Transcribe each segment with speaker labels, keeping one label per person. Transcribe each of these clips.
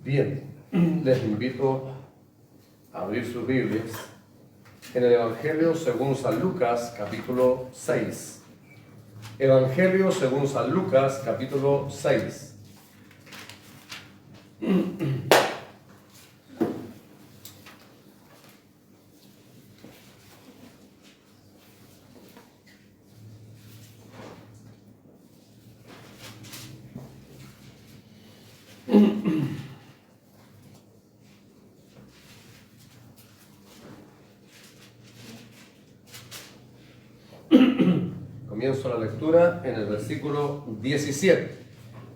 Speaker 1: Bien, les invito a abrir sus Biblias en el Evangelio según San Lucas, capítulo 6. Evangelio según San Lucas, capítulo 6. Comienzo la lectura en el versículo 17.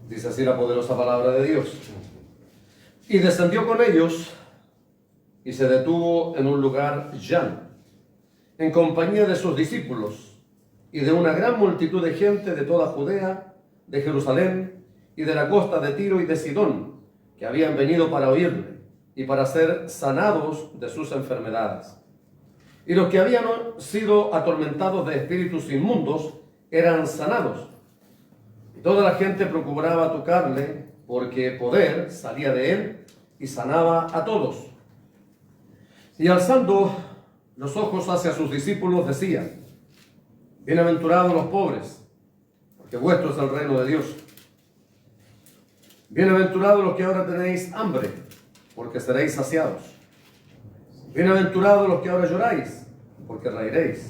Speaker 1: Dice así la poderosa palabra de Dios. Y descendió con ellos y se detuvo en un lugar llano, en compañía de sus discípulos y de una gran multitud de gente de toda Judea, de Jerusalén y de la costa de Tiro y de Sidón, que habían venido para oírle y para ser sanados de sus enfermedades. Y los que habían sido atormentados de espíritus inmundos eran sanados. Y toda la gente procuraba tocarle, porque poder salía de él y sanaba a todos. Y alzando los ojos hacia sus discípulos decía: bienaventurados los pobres, porque vuestro es el reino de Dios. Bienaventurados los que ahora tenéis hambre, porque seréis saciados. Bienaventurados los que ahora lloráis, porque reiréis.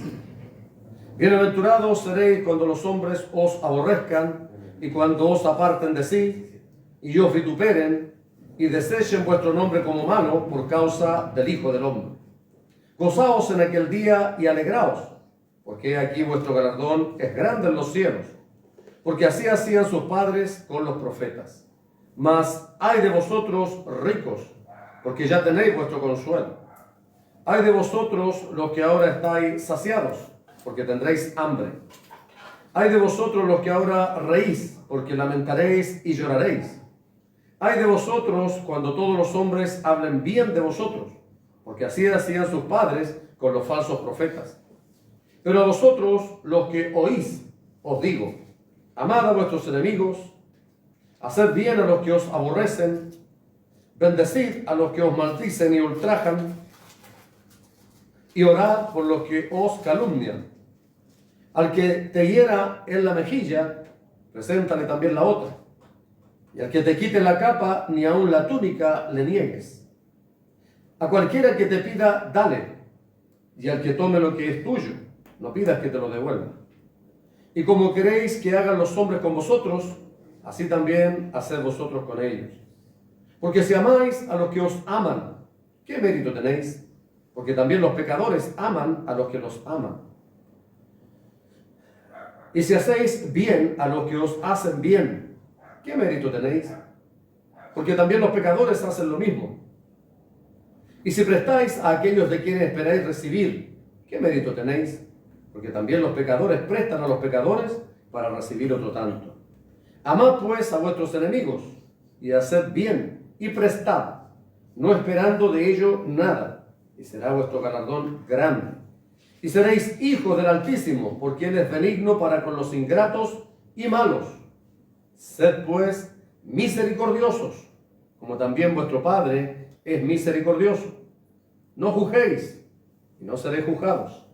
Speaker 1: Bienaventurados seréis cuando los hombres os aborrezcan y cuando os aparten de sí y os vituperen y desechen vuestro nombre como malo por causa del Hijo del Hombre. Gozaos en aquel día y alegraos, porque aquí vuestro galardón es grande en los cielos, porque así hacían sus padres con los profetas. Mas ay de vosotros ricos, porque ya tenéis vuestro consuelo. Ay de vosotros los que ahora estáis saciados, porque tendréis hambre. Ay de vosotros los que ahora reís, porque lamentaréis y lloraréis. Ay de vosotros cuando todos los hombres hablen bien de vosotros, porque así hacían sus padres con los falsos profetas. Pero a vosotros los que oís, os digo: amad a vuestros enemigos, haced bien a los que os aborrecen, bendecid a los que os maldicen y ultrajan, y orad por los que os calumnian. Al que te hiera en la mejilla, preséntale también la otra. Y al que te quite la capa, ni aun la túnica le niegues. A cualquiera que te pida, dale. Y al que tome lo que es tuyo, no pidas que te lo devuelva. Y como queréis que hagan los hombres con vosotros, así también haced vosotros con ellos. Porque si amáis a los que os aman, ¿qué mérito tenéis? Porque también los pecadores aman a los que los aman. Y si hacéis bien a los que os hacen bien, ¿qué mérito tenéis? Porque también los pecadores hacen lo mismo. Y si prestáis a aquellos de quienes esperáis recibir, ¿qué mérito tenéis? Porque también los pecadores prestan a los pecadores para recibir otro tanto. Amad pues a vuestros enemigos, y haced bien, y prestad, no esperando de ello nada, y será vuestro galardón grande. Y seréis hijos del Altísimo, porque Él es benigno para con los ingratos y malos. Sed pues misericordiosos, como también vuestro Padre es misericordioso. No juzguéis, y no seréis juzgados.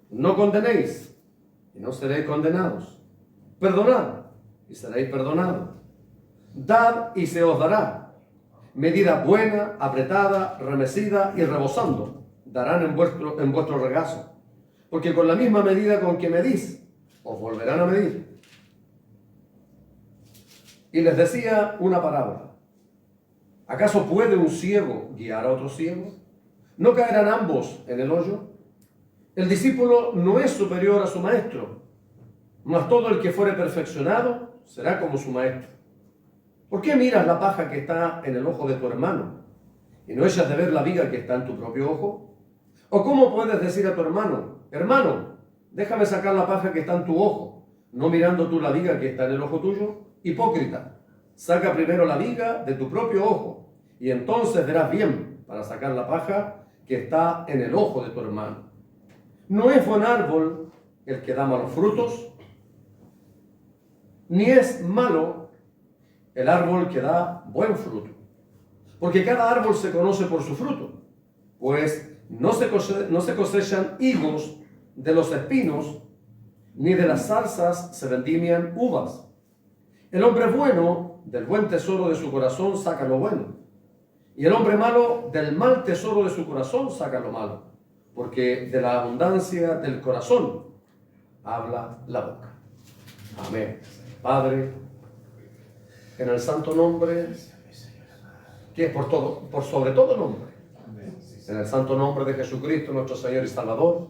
Speaker 1: No condenéis, y no seréis condenados. Perdonad, y seréis perdonados. Dad, y se os dará. Medida buena, apretada, remecida y rebosando, darán en vuestro regazo. Porque con la misma medida con que medís, os volverán a medir. Y les decía una parábola. ¿Acaso puede un ciego guiar a otro ciego? ¿No caerán ambos en el hoyo? El discípulo no es superior a su maestro, mas todo el que fuere perfeccionado será como su maestro. ¿Por qué miras la paja que está en el ojo de tu hermano y no echas de ver la viga que está en tu propio ojo? ¿O cómo puedes decir a tu hermano: hermano, déjame sacar la paja que está en tu ojo, no mirando tú la viga que está en el ojo tuyo? Hipócrita, saca primero la viga de tu propio ojo, y entonces verás bien para sacar la paja que está en el ojo de tu hermano. No es buen árbol el que da malos frutos, ni es malo el árbol que da buen fruto. porque cada árbol se conoce por su fruto. Pues no se cosechan higos de los espinos, ni de las zarzas se vendimian uvas. El hombre bueno del buen tesoro de su corazón saca lo bueno, y el hombre malo del mal tesoro de su corazón saca lo malo, porque de la abundancia del corazón habla la boca. Amén. Padre, en el santo nombre, que es por sobre todo nombre, en el santo nombre de Jesucristo, nuestro Señor y Salvador,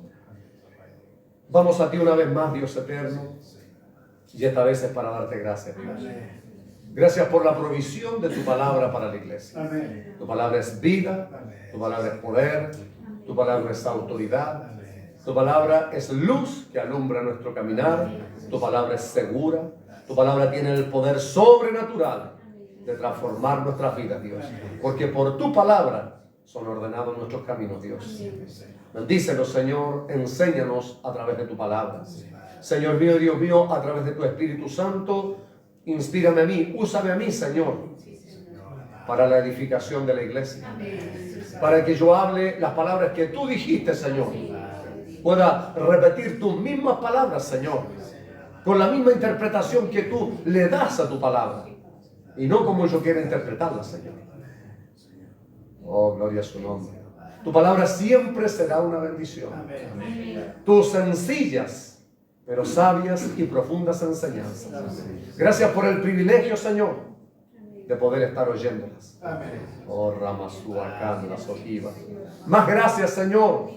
Speaker 1: vamos a ti una vez más, Dios eterno, y esta vez es para darte gracias, Dios. Gracias por la provisión de tu palabra para la iglesia. Tu palabra es vida, tu palabra es poder, tu palabra es autoridad, tu palabra es luz que alumbra nuestro caminar, tu palabra es segura, tu palabra tiene el poder sobrenatural de transformar nuestras vidas, Dios. Porque por tu palabra son ordenados nuestros caminos, Dios. Bendícenos, Señor, enséñanos a través de tu palabra. Señor mío, Dios mío, a través de tu Espíritu Santo, inspírame a mí, úsame a mí, Señor, para la edificación de la iglesia. Para que yo hable las palabras que tú dijiste, Señor. Pueda repetir tus mismas palabras, Señor, con la misma interpretación que tú le das a tu palabra. Y no como yo quiero interpretarla, Señor. Oh, gloria a su nombre. Tu palabra siempre será una bendición. Tus sencillas, pero sabias y profundas enseñanzas. Gracias por el privilegio, Señor, de poder estar oyéndolas. Oh, Ramasúa, las ojivas. Más gracias, Señor,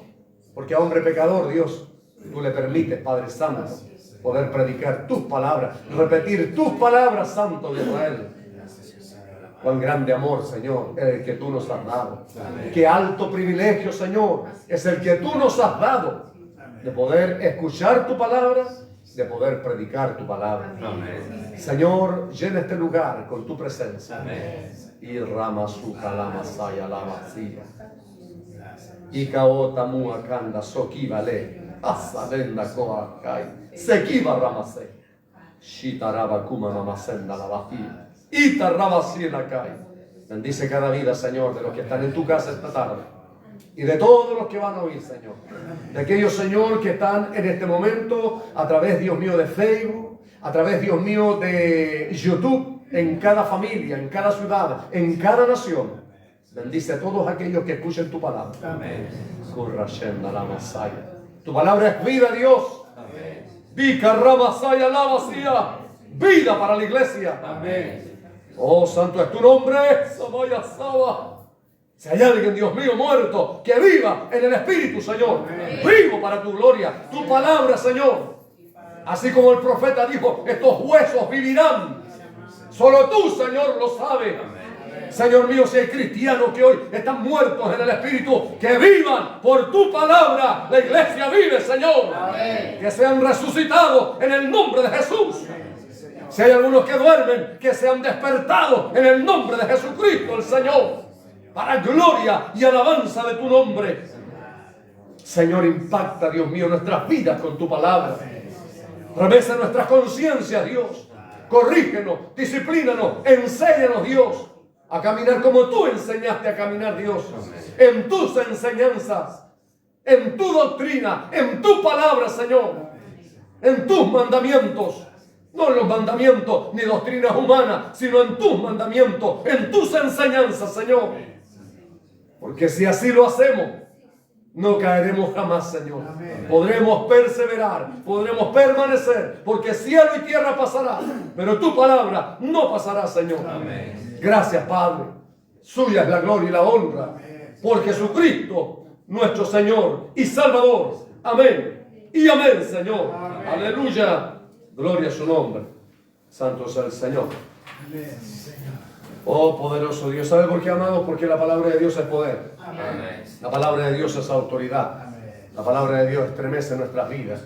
Speaker 1: porque a hombre pecador, Dios, tú le permites, Padre Santo, poder predicar tus palabras, repetir tus palabras, Santo de Israel. Cuán grande amor, Señor, es el que tú nos has dado. Qué alto privilegio, Señor, es el que tú nos has dado de poder escuchar tu palabra, de poder predicar tu palabra. Amén. Señor, llena este lugar con tu presencia. Amén. Y Ramasuka la Masaya la vacía. Y Kaota Muakanda Sokivale. Asalenda Koakai. Sekiva Ramase. Shitaraba Kuma Mamasenda la vacía. Itarrabasiela Kai. Bendice cada vida, Señor, de los que están en tu casa esta tarde. Y de todos los que van a oír, Señor. De aquellos, Señor, que están en este momento a través, Dios mío, de Facebook, a través, Dios mío, de YouTube, en cada familia, en cada ciudad, en cada nación. Bendice a todos aquellos que escuchen tu palabra. Amén. Tu palabra es vida, Dios. Amén. Vida para la iglesia. Amén. Oh, santo es tu nombre. Si hay alguien, Dios mío, muerto, que viva en el Espíritu, Señor. Amén. Vivo para tu gloria. Tu palabra, Señor. Así como el profeta dijo, estos huesos vivirán. Solo tú, Señor, lo sabes. Amén. Señor mío, si hay cristianos que hoy están muertos en el Espíritu, que vivan por tu palabra. La iglesia vive, Señor. Amén. Que sean resucitados en el nombre de Jesús. Si hay algunos que duermen, que sean despertados en el nombre de Jesucristo, el Señor. Para gloria y alabanza de tu nombre. Señor, impacta, Dios mío, nuestras vidas con tu palabra. Remesa nuestras conciencias, Dios. Corrígenos, disciplínanos, enséñanos, Dios, a caminar como tú enseñaste a caminar, Dios. En tus enseñanzas, en tu doctrina, en tu palabra, Señor. En tus mandamientos. No en los mandamientos ni doctrinas humanas, sino en tus mandamientos, en tus enseñanzas, Señor. Porque si así lo hacemos, no caeremos jamás, Señor. Amén. Podremos perseverar, podremos permanecer, porque cielo y tierra pasará, pero tu palabra no pasará, Señor. Amén. Gracias, Padre. Suya es la gloria y la honra. Por Jesucristo, nuestro Señor y Salvador. Amén. Y amén, Señor. Amén. Aleluya. Gloria a su nombre. Santo es el Señor. Amén. Oh, poderoso Dios. ¿Sabe por qué, amado? Porque la palabra de Dios es poder. Amén. La palabra de Dios es autoridad. Amén. La palabra de Dios estremece nuestras vidas.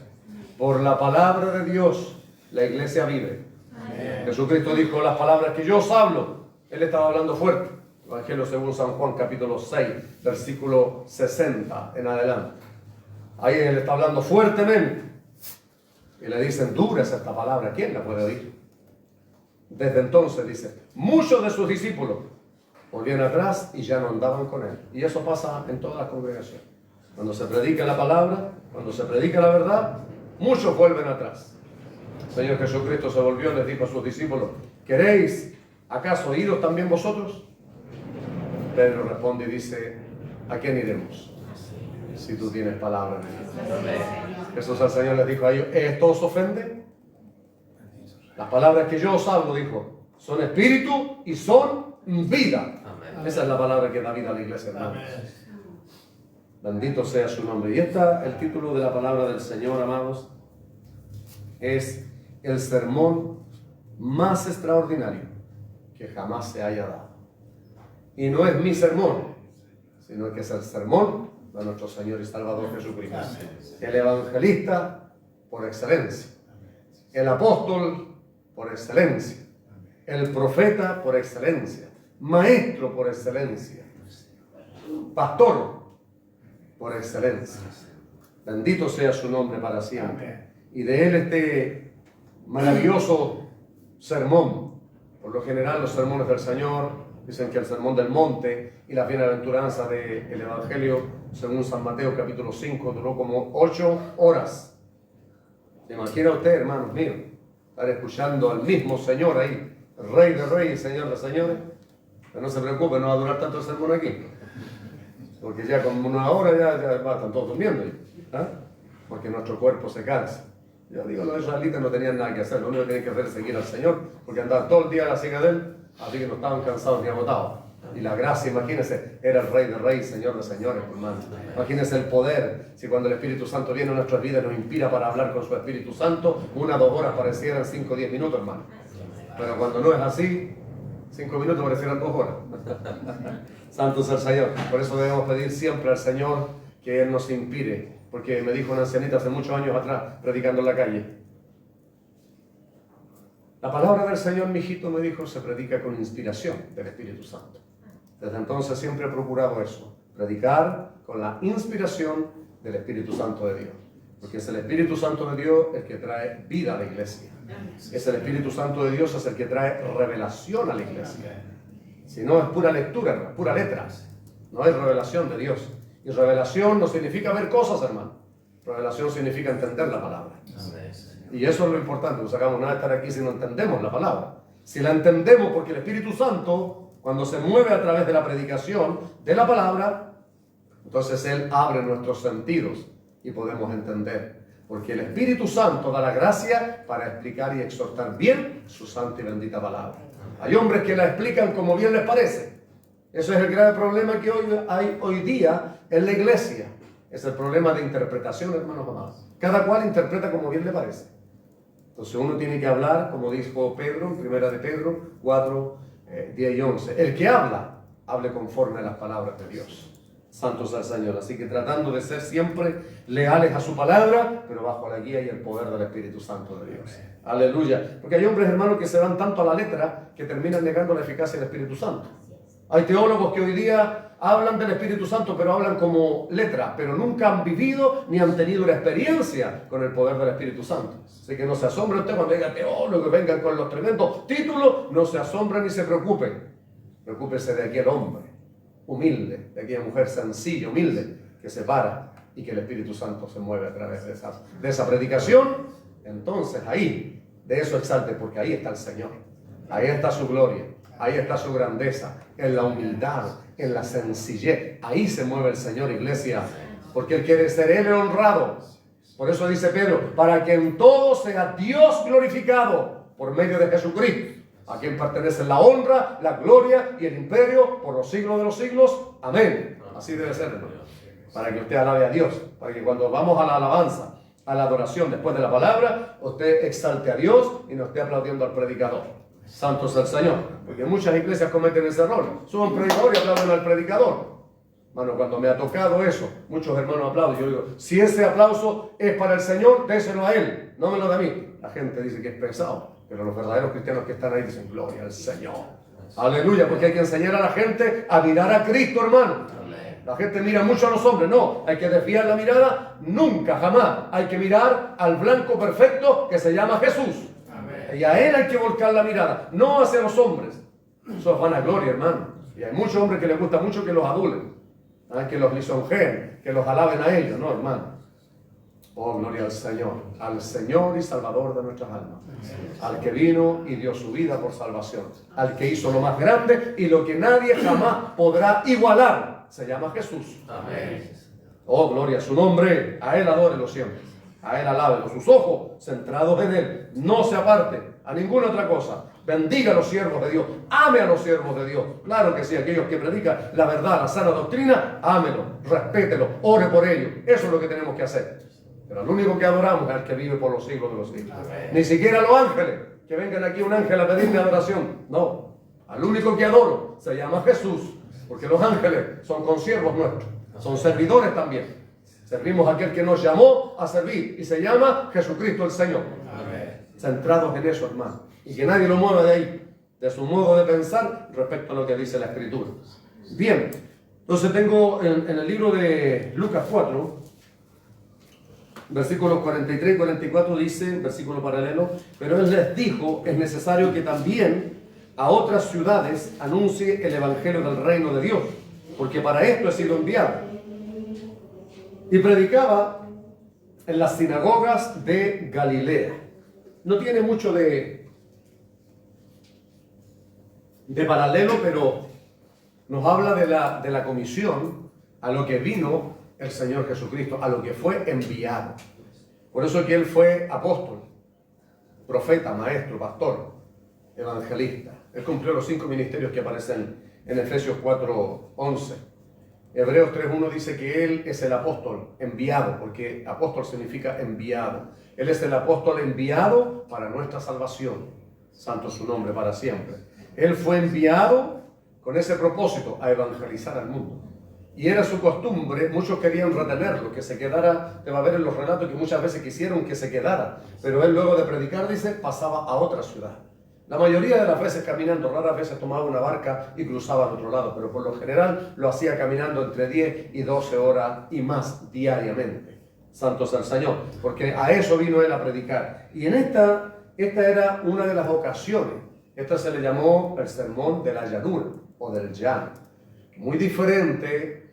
Speaker 1: Por la palabra de Dios, la iglesia vive. Amén. Jesucristo dijo, las palabras que yo os hablo. Él estaba hablando fuerte. Evangelio según San Juan, capítulo 6, versículo 60 en adelante. Ahí él está hablando fuertemente. Y le dicen, dura es esta palabra. ¿Quién la puede oír? Desde entonces, dice, muchos de sus discípulos volvían atrás y ya no andaban con él. Y eso pasa en todas las congregaciones. Cuando se predica la palabra, cuando se predica la verdad, muchos vuelven atrás. El Señor Jesucristo se volvió y les dijo a sus discípulos: ¿queréis acaso iros también vosotros? Pedro responde y dice: ¿a quién iremos? Si tú tienes palabra de Dios. Jesús al Señor les dijo a ellos: ¿esto os ofende? Las palabras que yo os hablo, dijo, son espíritu y son vida. Esa es la palabra que da vida a la iglesia, hermanos. Bendito sea su nombre. Y el título de la palabra del Señor, amados, es el sermón más extraordinario que jamás se haya dado. Y no es mi sermón, sino que es el sermón de nuestro Señor y Salvador Jesucristo. El evangelista por excelencia, el apóstol por excelencia, el profeta por excelencia, maestro por excelencia, pastor por excelencia. Bendito sea su nombre para siempre. Y de él este maravilloso sermón. Por lo general los sermones del Señor dicen que el sermón del monte y la bienaventuranza del Evangelio según San Mateo capítulo 5 duró como 8 horas. ¿Se imagina usted, hermanos míos, estar escuchando al mismo Señor ahí, Rey de Reyes, Señor de Señores? Pero no se preocupe, no va a durar tanto el sermón aquí. Porque ya con una hora ya están todos durmiendo. ¿Eh? Porque nuestro cuerpo se cansa. Yo digo, los israelitas no tenían nada que hacer, lo único que tenían que hacer es seguir al Señor, porque andaban todo el día a la siga de él, así que no estaban cansados ni agotados. Y la gracia, imagínense, era el Rey de Reyes, Señor de Señores, hermano. Imagínense el poder, si cuando el Espíritu Santo viene a nuestras vidas nos inspira para hablar con su Espíritu Santo, 1 o 2 horas parecieran 5 o 10 minutos, hermano. Pero cuando no es así, 5 minutos parecieran 2 horas. Santo sea el Señor. Por eso debemos pedir siempre al Señor que Él nos inspire. Porque me dijo una ancianita hace muchos años atrás, predicando en la calle: la palabra del Señor, mijito, me dijo, se predica con inspiración del Espíritu Santo. Desde entonces siempre he procurado eso, predicar con la inspiración del Espíritu Santo de Dios. Porque es el Espíritu Santo de Dios el que trae vida a la iglesia. Es el Espíritu Santo de Dios es el que trae revelación a la iglesia. Si no, es pura lectura, pura letra. No hay revelación de Dios. Y revelación no significa ver cosas, hermano. Revelación significa entender la palabra. Y eso es lo importante. No sacamos nada de estar aquí si no entendemos la palabra. Si la entendemos, porque el Espíritu Santo, cuando se mueve a través de la predicación de la palabra, entonces Él abre nuestros sentidos y podemos entender. Porque el Espíritu Santo da la gracia para explicar y exhortar bien su santa y bendita palabra. Hay hombres que la explican como bien les parece. Eso es el grave problema que hay hoy día en la iglesia. Es el problema de interpretación, hermanos amados. Cada cual interpreta como bien le parece. Entonces uno tiene que hablar, como dijo Pedro, en 1 de Pedro 4, 10 y 11. El que habla, hable conforme a las palabras de Dios. Santo sea el Señor. Así que tratando de ser siempre leales a su palabra, pero bajo la guía y el poder del Espíritu Santo de Dios. Aleluya. Porque hay hombres, hermanos, que se van tanto a la letra que terminan negando la eficacia del Espíritu Santo. Hay teólogos que hoy día hablan del Espíritu Santo, pero hablan como letra, pero nunca han vivido ni han tenido una experiencia con el poder del Espíritu Santo. Así que no se asombre usted cuando diga teólogos, vengan con los tremendos títulos, no se asombren ni se preocupen. Preocúpese de aquel hombre humilde, de aquella mujer sencilla, humilde, que se para y que el Espíritu Santo se mueve a través de esa predicación. Entonces ahí, de eso exalte, porque ahí está el Señor, ahí está su gloria, ahí está su grandeza, en la humildad, en la sencillez. Ahí se mueve el Señor, iglesia, porque Él quiere ser Él honrado. Por eso dice Pedro, para que en todo sea Dios glorificado por medio de Jesucristo, a quien pertenece la honra, la gloria y el imperio por los siglos de los siglos. Amén. Así debe ser, hermano. Para que usted alabe a Dios, para que cuando vamos a la alabanza, a la adoración después de la palabra, usted exalte a Dios y no esté aplaudiendo al predicador. Santo es el Señor. Porque muchas iglesias cometen ese error. Suben predicador y aplauden al predicador. Bueno, cuando me ha tocado eso, muchos hermanos aplauden. Yo digo, si ese aplauso es para el Señor, déselo a Él, no me lo da a mí. La gente dice que es pesado, pero los verdaderos cristianos que están ahí dicen, gloria al Señor. Aleluya, porque hay que enseñar a la gente a mirar a Cristo, hermano. La gente mira mucho a los hombres, no, hay que desviar la mirada, nunca, jamás. Hay que mirar al blanco perfecto que se llama Jesús. Amén. Y a Él hay que volcar la mirada, no hacia los hombres. Eso es vanagloria, hermano. Y hay muchos hombres que les gusta mucho que los adulen, que los lisonjeen, que los alaben a ellos. No, hermano. Oh, gloria al Señor y Salvador de nuestras almas, al que vino y dio su vida por salvación, al que hizo lo más grande y lo que nadie jamás podrá igualar. Se llama Jesús. Amén. Oh, gloria a su nombre. A Él adórelo siempre. A Él alábelo. Sus ojos centrados en Él. No se aparte a ninguna otra cosa. Bendiga a los siervos de Dios. Ame a los siervos de Dios. Claro que sí, aquellos que predican la verdad, la sana doctrina, ámelo, respételo, ore por ellos. Eso es lo que tenemos que hacer. Pero el único que adoramos es el que vive por los siglos de los siglos. Amén. Ni siquiera los ángeles, que vengan aquí un ángel a pedirme adoración. No, al único que adoro se llama Jesús, porque los ángeles son consiervos nuestros, son servidores también. Servimos a aquel que nos llamó a servir y se llama Jesucristo el Señor. Amén. Centrados en eso, hermano, y que nadie lo mueva de ahí, de su modo de pensar respecto a lo que dice la Escritura. Bien, entonces tengo en el libro de Lucas 4, versículos 43 y 44 dice, versículo paralelo, pero Él les dijo, es necesario que también a otras ciudades anuncie el evangelio del reino de Dios, porque para esto he sido enviado. Y predicaba en las sinagogas de Galilea. No tiene mucho de paralelo, pero nos habla de la comisión a lo que vino el Señor Jesucristo, a lo que fue enviado. Por eso es que Él fue apóstol, profeta, maestro, pastor, evangelista. Él cumplió los 5 ministerios que aparecen en Efesios 4:11. Hebreos 3:1 dice que Él es el apóstol enviado, porque apóstol significa enviado. Él es el apóstol enviado para nuestra salvación. Santo su nombre para siempre. Él fue enviado con ese propósito, a evangelizar al mundo. Y era su costumbre, muchos querían retenerlo, que se quedara. Te va a ver en los relatos que muchas veces quisieron que se quedara, pero él luego de predicar, dice, pasaba a otra ciudad. La mayoría de las veces caminando, raras veces tomaba una barca y cruzaba al otro lado, pero por lo general lo hacía caminando entre 10 y 12 horas y más diariamente. Santo sea el Señor, porque a eso vino él a predicar. Y en esta era una de las ocasiones. Esta se le llamó el sermón de la llanura o del llano. Muy diferente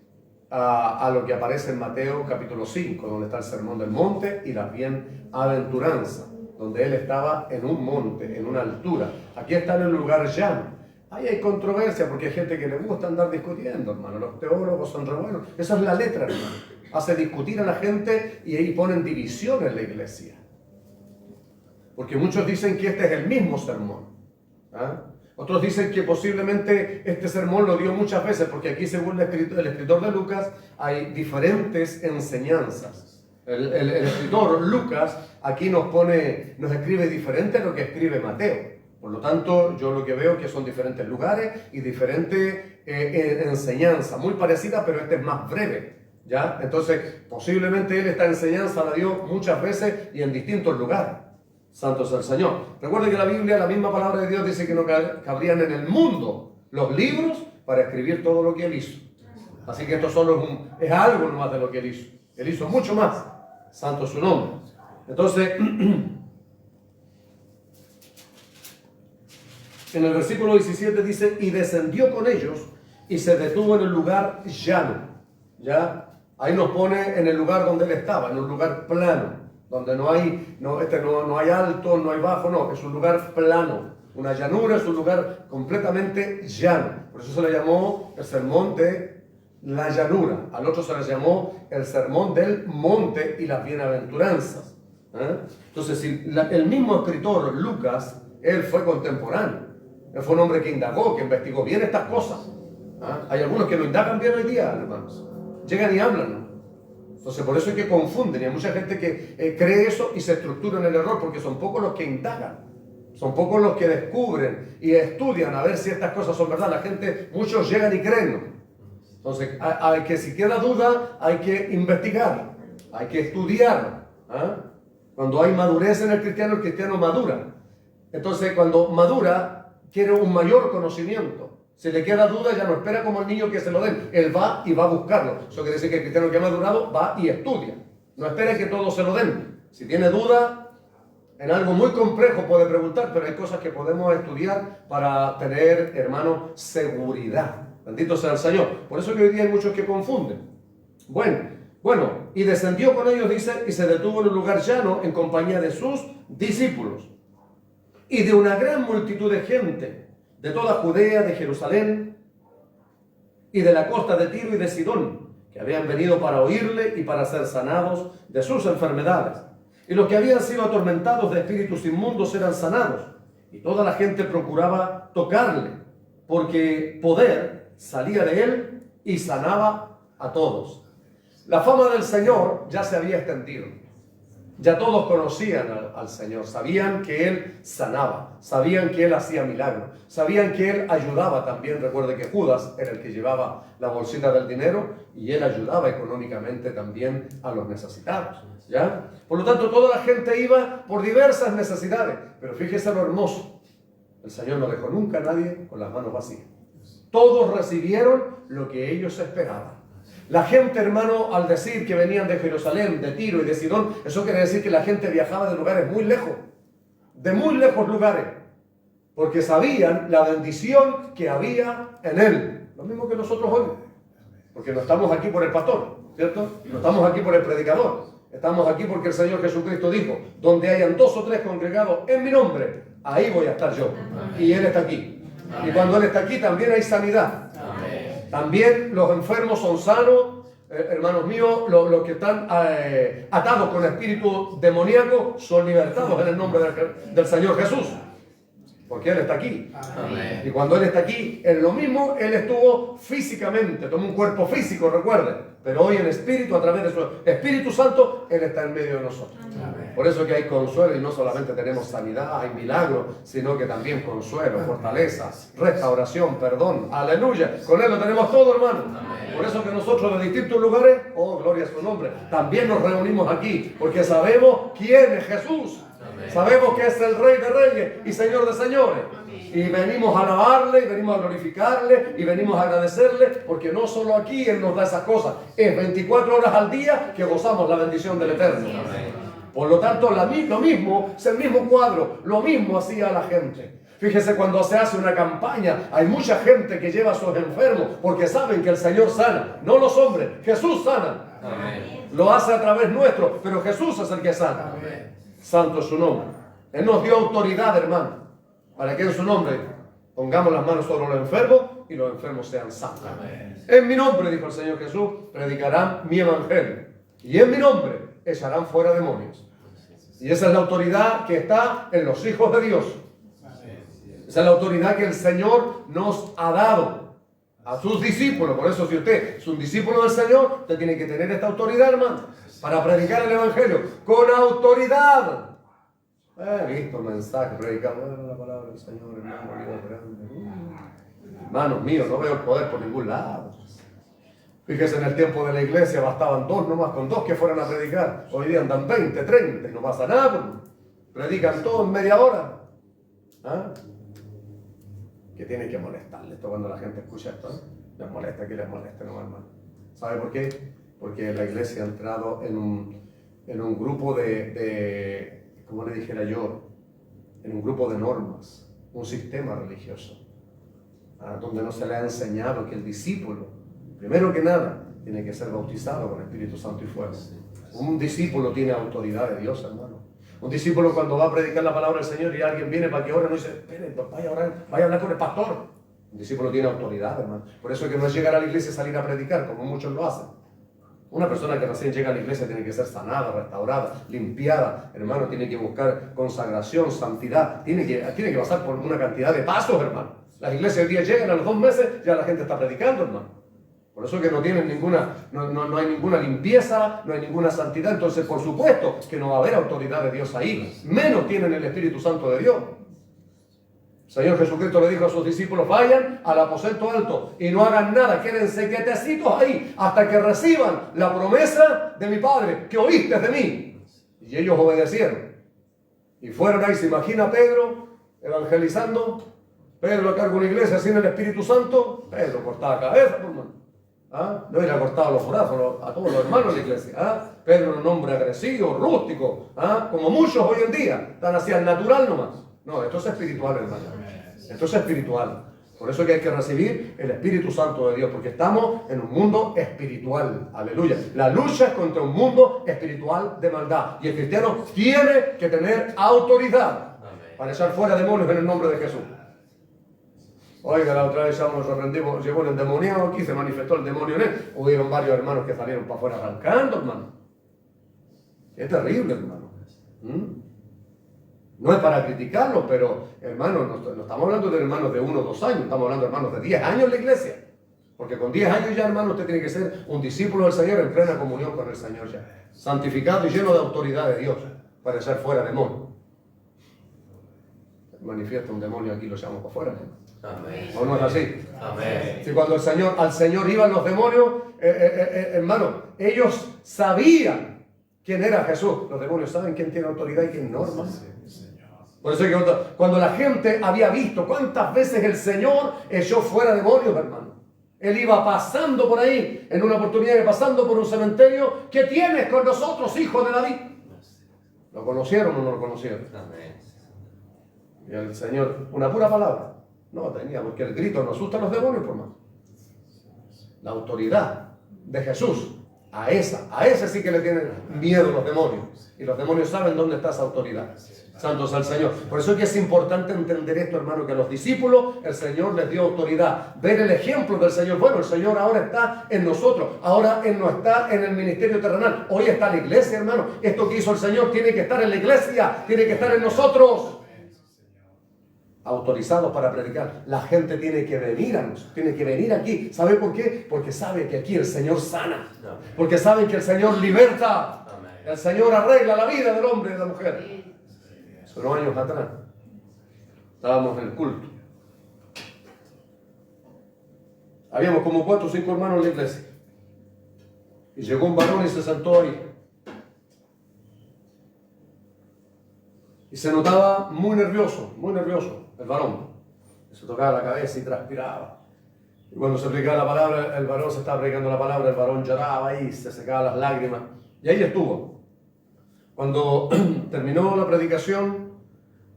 Speaker 1: a lo que aparece en Mateo capítulo 5, donde está el sermón del monte y las bienaventuranzas, donde él estaba en un monte, en una altura. Aquí está en un lugar llano. Ahí hay controversia porque hay gente que le gusta andar discutiendo, hermano. Los teólogos son re buenos. Esa es la letra, hermano. Hace discutir a la gente y ahí ponen división en la iglesia. Porque muchos dicen que este es el mismo sermón. ¿Ah? Otros dicen que posiblemente este sermón lo dio muchas veces, porque aquí, según el escritor de Lucas, hay diferentes enseñanzas. El escritor Lucas aquí nos escribe diferente a lo que escribe Mateo. Por lo tanto, yo lo que veo que son diferentes lugares y diferentes enseñanzas, muy parecidas, pero este es más breve. ¿Ya? Entonces, posiblemente él esta enseñanza la dio muchas veces y en distintos lugares. Santo sea el Señor. Recuerden que la Biblia, la misma palabra de Dios, dice que no cabrían en el mundo los libros para escribir todo lo que Él hizo. Así que esto solo es algo más de lo que Él hizo. Él hizo mucho más. Santo su nombre. Entonces, en el versículo 17 dice, y descendió con ellos y se detuvo en el lugar llano. ¿Ya? Ahí nos pone en el lugar donde Él estaba, en un lugar plano. Donde no hay alto, no hay bajo, no, es un lugar plano. Una llanura es un lugar completamente llano. Por eso se le llamó el sermón de la llanura. Al otro se le llamó el sermón del monte y las bienaventuranzas. Entonces, si el mismo escritor Lucas, él fue contemporáneo. Él fue un hombre que indagó, que investigó bien estas cosas. Hay algunos que lo indagan bien hoy día, hermanos. Llegan y hablan, ¿no? Entonces, por eso es que confunden, y hay mucha gente que cree eso y se estructura en el error, porque son pocos los que indagan, son pocos los que descubren y estudian a ver si estas cosas son verdad. La gente, muchos llegan y creen, ¿no? Entonces, hay que, si queda duda, hay que investigar, hay que estudiar. Cuando hay madurez en el cristiano madura. Entonces, cuando madura, quiere un mayor conocimiento. Si le queda duda, ya no espera como el niño que se lo den. Él va y va a buscarlo. Eso quiere decir que el cristiano que ha madurado va y estudia. No espera que todos se lo den. Si tiene duda, en algo muy complejo puede preguntar, pero hay cosas que podemos estudiar para tener, hermano, seguridad. Bendito sea el Señor. Por eso que hoy día hay muchos que confunden. Bueno, y descendió con ellos, dice, y se detuvo en un lugar llano en compañía de sus discípulos y de una gran multitud de gente, de toda Judea, de Jerusalén y de la costa de Tiro y de Sidón, que habían venido para oírle y para ser sanados de sus enfermedades. Y los que habían sido atormentados de espíritus inmundos eran sanados, y toda la gente procuraba tocarle, porque poder salía de él y sanaba a todos. La fama del Señor ya se había extendido. Ya todos conocían al Señor, sabían que Él sanaba, sabían que Él hacía milagros, sabían que Él ayudaba también. Recuerde que Judas era el que llevaba la bolsita del dinero y Él ayudaba económicamente también a los necesitados, ¿ya? Por lo tanto, toda la gente iba por diversas necesidades, pero fíjese lo hermoso, el Señor no dejó nunca a nadie con las manos vacías. Todos recibieron lo que ellos esperaban. La gente, hermano, al decir que venían de Jerusalén, de Tiro y de Sidón, eso quiere decir que la gente viajaba de lugares muy lejos, de muy lejos lugares, porque sabían la bendición que había en Él. Lo mismo que nosotros hoy, porque no estamos aquí por el pastor, ¿cierto? No estamos aquí por el predicador, estamos aquí porque el Señor Jesucristo dijo, donde hayan 2 o 3 congregados en mi nombre, ahí voy a estar yo. Y Él está aquí. Y cuando Él está aquí también hay sanidad. También los enfermos son sanos, hermanos míos, los que están atados con espíritu demoníaco son libertados en el nombre del Señor Jesús. Porque Él está aquí. Amén. Y cuando Él está aquí, en lo mismo, Él estuvo físicamente, tomó un cuerpo físico, recuerden. Pero hoy en espíritu, a través de su Espíritu Santo, Él está en medio de nosotros. Amén. Por eso que hay consuelo y no solamente tenemos sanidad, hay milagros, sino que también consuelo, fortaleza, restauración, perdón. Aleluya. Con Él lo tenemos todo, hermano. Amén. Por eso que nosotros de distintos lugares, oh, gloria a su nombre, también nos reunimos aquí, porque sabemos quién es Jesús. Sabemos que es el Rey de Reyes y Señor de Señores. Y venimos a alabarle, y venimos a glorificarle, y venimos a agradecerle, porque no solo aquí Él nos da esas cosas, es 24 horas al día que gozamos la bendición del Eterno. Por lo tanto, lo mismo, es el mismo cuadro, lo mismo hacía la gente. Fíjese, cuando se hace una campaña, hay mucha gente que lleva a sus enfermos, porque saben que el Señor sana, no los hombres, Jesús sana. Amén. Lo hace a través nuestro, pero Jesús es el que sana. Amén. Santo es su nombre. Él nos dio autoridad, hermano, para que en su nombre pongamos las manos sobre los enfermos y los enfermos sean sanos. Amén. En mi nombre, dijo el Señor Jesús, predicarán mi evangelio. Y en mi nombre echarán fuera demonios. Y esa es la autoridad que está en los hijos de Dios. Esa es la autoridad que el Señor nos ha dado a sus discípulos. Por eso, si usted es un discípulo del Señor, usted tiene que tener esta autoridad, hermano, para predicar el evangelio con autoridad. He visto mensajes predicando la palabra del Señor, hermano, Dios grande. Hermanos míos, no veo el poder por ningún lado. Fíjese, en el tiempo de la iglesia bastaban 2 nomás, con 2 que fueran a predicar. Hoy día andan 20, 30 y no pasa nada. Predican todo en media hora. ¿Ah? Que tiene que molestarle esto cuando la gente escucha esto, ¿eh? Les molesta, que les moleste, no, hermano. ¿Sabe por qué? Porque la iglesia ha entrado en un grupo de, como le dijera yo, en un grupo de normas, un sistema religioso, donde no se le ha enseñado que el discípulo, primero que nada, tiene que ser bautizado con Espíritu Santo y fuego. Un discípulo tiene autoridad de Dios, hermano. Un discípulo, cuando va a predicar la palabra del Señor y alguien viene para que ore, no dice, espere, vaya a orar, vaya a hablar con el pastor. Un discípulo tiene autoridad, hermano. Por eso es que no es llegar a la iglesia y salir a predicar, como muchos lo hacen. Una persona que recién llega a la iglesia tiene que ser sanada, restaurada, limpiada. Hermano, tiene que buscar consagración, santidad. Tiene que pasar por una cantidad de pasos, hermano. Las iglesias hoy día llegan a los 2 meses, ya la gente está predicando, hermano. Por eso es que no tienen no hay ninguna limpieza, no hay ninguna santidad. Entonces, por supuesto que no va a haber autoridad de Dios ahí. Menos tienen el Espíritu Santo de Dios. El Señor Jesucristo le dijo a sus discípulos, vayan al aposento alto y no hagan nada, quédense quietecitos ahí hasta que reciban la promesa de mi Padre, que oíste de mí. Y ellos obedecieron. Y fueron ahí, se imagina Pedro evangelizando. Pedro a cargo de una iglesia sin el Espíritu Santo. Pedro cortaba cabeza, hermano. No hubiera cortado los brazos a todos los hermanos de la iglesia. Pedro era un hombre agresivo, rústico, como muchos hoy en día, están hacia el natural nomás. No, esto es espiritual, hermano. Esto es espiritual. Por eso es que hay que recibir el Espíritu Santo de Dios, porque estamos en un mundo espiritual. Aleluya. La lucha es contra un mundo espiritual de maldad. Y el cristiano tiene que tener autoridad para echar fuera demonios en el nombre de Jesús. Oiga, la otra vez ya nos sorprendimos, llegó el endemoniado aquí, se manifestó el demonio en él. Hubieron varios hermanos que salieron para afuera arrancando, hermano. Es terrible, hermano. No es para criticarlo, pero hermanos, no estamos hablando de hermanos de 1 o 2 años, estamos hablando de hermanos de 10 años en la iglesia. Porque con 10 años ya, hermano, usted tiene que ser un discípulo del Señor en plena comunión con el Señor ya. Santificado y lleno de autoridad de Dios para echar fuera demonios. Manifiesta un demonio aquí, lo echamos para afuera.
Speaker 2: Amén.
Speaker 1: ¿O no es así?
Speaker 2: Amén.
Speaker 1: Si cuando al Señor iban los demonios, hermano, ellos sabían quién era Jesús. Los demonios saben quién tiene autoridad y quién no, hermano. Por eso es que cuando la gente había visto cuántas veces el Señor echó fuera demonios, hermano. Él iba pasando por ahí, en una oportunidad, pasando por un cementerio. ¿Qué tienes con nosotros, hijo de David? ¿Lo conocieron o no lo conocieron?
Speaker 2: Amén.
Speaker 1: Y el Señor, una pura palabra. No tenía, porque el grito no asusta a los demonios, por más. La autoridad de Jesús, a ese sí que le tienen miedo los demonios. Y los demonios saben dónde está esa autoridad. Santos al Señor. Por eso es que es importante entender esto, hermano, que a los discípulos el Señor les dio autoridad. Ver el ejemplo del Señor. Bueno, el Señor ahora está en nosotros. Ahora Él no está en el ministerio terrenal. Hoy está la iglesia, hermano. Esto que hizo el Señor tiene que estar en la iglesia. Tiene que estar en nosotros. Autorizados para predicar. La gente tiene que venir a nosotros. Tiene que venir aquí. ¿Sabe por qué? Porque sabe que aquí el Señor sana. Porque saben que el Señor liberta. El Señor arregla la vida del hombre y de la mujer. Hace unos años atrás estábamos en el culto. Habíamos como 4 o 5 hermanos en la iglesia. Y llegó un varón y se sentó ahí. Y se notaba muy nervioso el varón. Se tocaba la cabeza y transpiraba. Y cuando se predicaba la palabra, el varón se estaba predicando la palabra, el varón lloraba y se secaba las lágrimas. Y ahí estuvo. Cuando terminó la predicación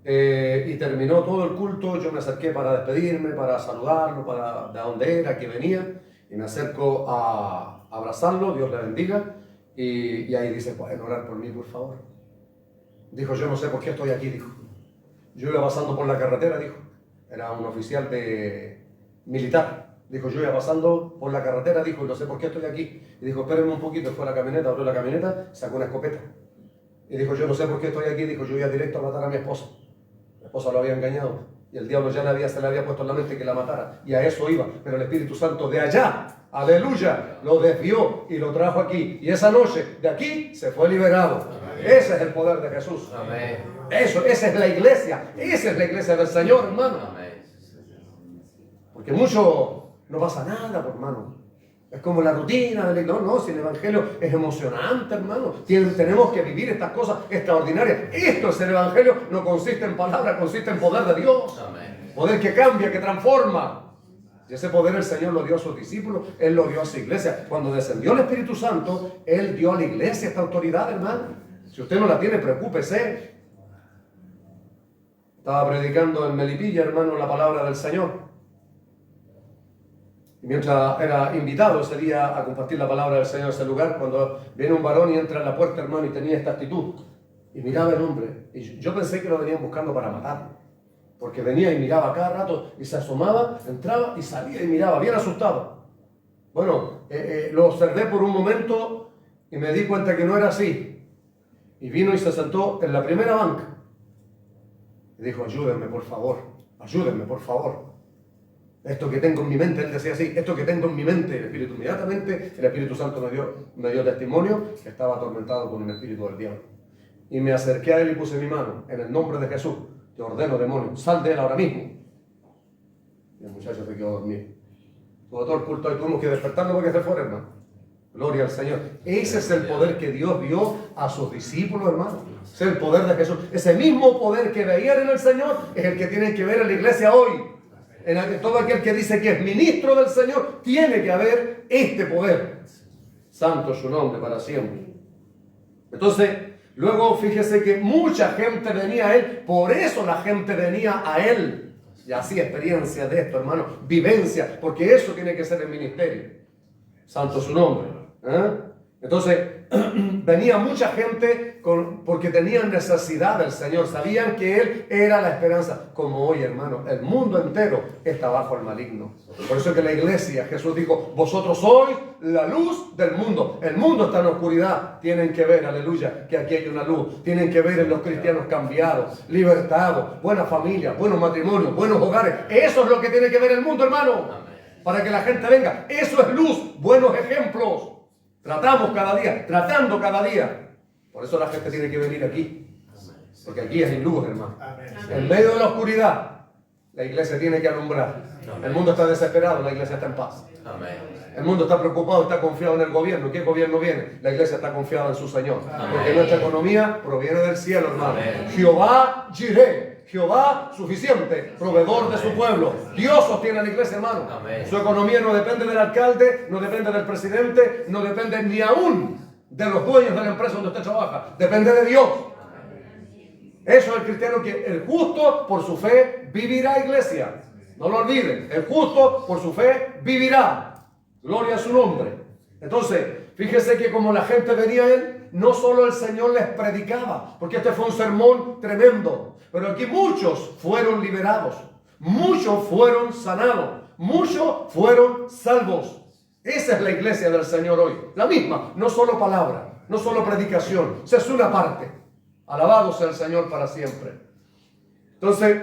Speaker 1: y terminó todo el culto, yo me acerqué para despedirme, para saludarlo, para de dónde era, que venía, y me acerco a abrazarlo, Dios le bendiga, y ahí dice, ¿pueden orar por mí, por favor? Dijo, yo no sé por qué estoy aquí, dijo. Yo iba pasando por la carretera, dijo. Era un oficial militar. Dijo, yo iba pasando por la carretera, dijo, y no sé por qué estoy aquí. Y dijo, espérenme un poquito, fue a la camioneta, abrió la camioneta, sacó una escopeta. Y dijo, yo no sé por qué estoy aquí, dijo, yo iba directo a matar a mi esposa. Mi esposa lo había engañado. Y el diablo ya se le había puesto en la mente que la matara. Y a eso iba. Pero el Espíritu Santo de allá, aleluya, lo desvió y lo trajo aquí. Y esa noche, de aquí, se fue liberado. Amén. Ese es el poder de Jesús. Amén. Esa es la iglesia. Esa es la iglesia del Señor, hermano. Amén. Porque mucho no pasa nada, hermano. Es como la rutina del no, si el Evangelio es emocionante, hermano. Tenemos que vivir estas cosas extraordinarias. Esto es el Evangelio, no consiste en palabras, consiste en poder de Dios. Amén. Poder que cambia, que transforma. Y ese poder el Señor lo dio a sus discípulos, Él lo dio a su iglesia. Cuando descendió el Espíritu Santo, Él dio a la iglesia esta autoridad, hermano. Si usted no la tiene, preocúpese. Estaba predicando en Melipilla, hermano, la palabra del Señor. Y mientras era invitado ese día a compartir la palabra del Señor en ese lugar, cuando viene un varón y entra en la puerta, hermano, y tenía esta actitud, y miraba el hombre, y yo pensé que lo venían buscando para matarlo, porque venía y miraba cada rato, y se asomaba, entraba y salía y miraba, bien asustado. Bueno, lo observé por un momento y me di cuenta que no era así, y vino y se sentó en la primera banca, y dijo, ayúdenme por favor, ayúdenme por favor. Esto que tengo en mi mente, él decía así, esto que tengo en mi mente, el Espíritu, inmediatamente el Espíritu Santo me dio testimonio que estaba atormentado con un espíritu del diablo. Y me acerqué a él y puse mi mano, en el nombre de Jesús, te ordeno, demonio, sal de él ahora mismo. Y el muchacho se quedó dormido. Todo el culto y tuvimos que despertarlo porque se fuera, hermano. Gloria al Señor. Ese es el poder que Dios dio a sus discípulos, hermano. Ese es el poder de Jesús. Ese mismo poder que veían en el Señor es el que tienen que ver en la iglesia hoy. Todo aquel que dice que es ministro del Señor, tiene que haber este poder. Santo es su nombre para siempre. Entonces, luego fíjese que mucha gente venía a él, por eso la gente venía a él. y así experiencia de esto, hermano, vivencia, porque eso tiene que ser el ministerio. Santo su nombre. Entonces, venía mucha gente porque tenían necesidad del Señor, sabían que Él era la esperanza, como hoy, hermano, el mundo entero está bajo el maligno. Por eso es que la iglesia, Jesús dijo, vosotros sois la luz del mundo. El mundo está en oscuridad, tienen que ver, aleluya, que aquí hay una luz, tienen que ver en los cristianos cambiados, libertados, buenas familias, buenos matrimonios, buenos hogares. Eso es lo que tiene que ver el mundo, hermano, para que la gente venga. Eso es luz, buenos ejemplos. Tratando cada día. Por eso la gente tiene que venir aquí. Porque aquí hay luz, hermano. En medio de la oscuridad, la iglesia tiene que alumbrar. El mundo está desesperado, la iglesia está en paz. El mundo está preocupado, está confiado en el gobierno. ¿Qué gobierno viene? La iglesia está confiada en su Señor. Porque nuestra economía proviene del cielo, hermano. Jehová Jireh. Jehová suficiente, proveedor de su pueblo. Dios sostiene a la iglesia, hermano. Su economía no depende del alcalde, no depende del presidente, no depende ni aún de los dueños de la empresa donde usted trabaja. Depende de Dios. Eso es el cristiano, que el justo por su fe vivirá, iglesia. No lo olviden. El justo por su fe vivirá. Gloria a su nombre. Entonces, fíjese que como la gente venía a Él, no solo el Señor les predicaba, porque este fue un sermón tremendo, pero aquí muchos fueron liberados, muchos fueron sanados, muchos fueron salvos. Esa es la iglesia del Señor hoy, la misma, no solo palabra, no solo predicación, esa es una parte. Alabado sea el Señor para siempre. Entonces,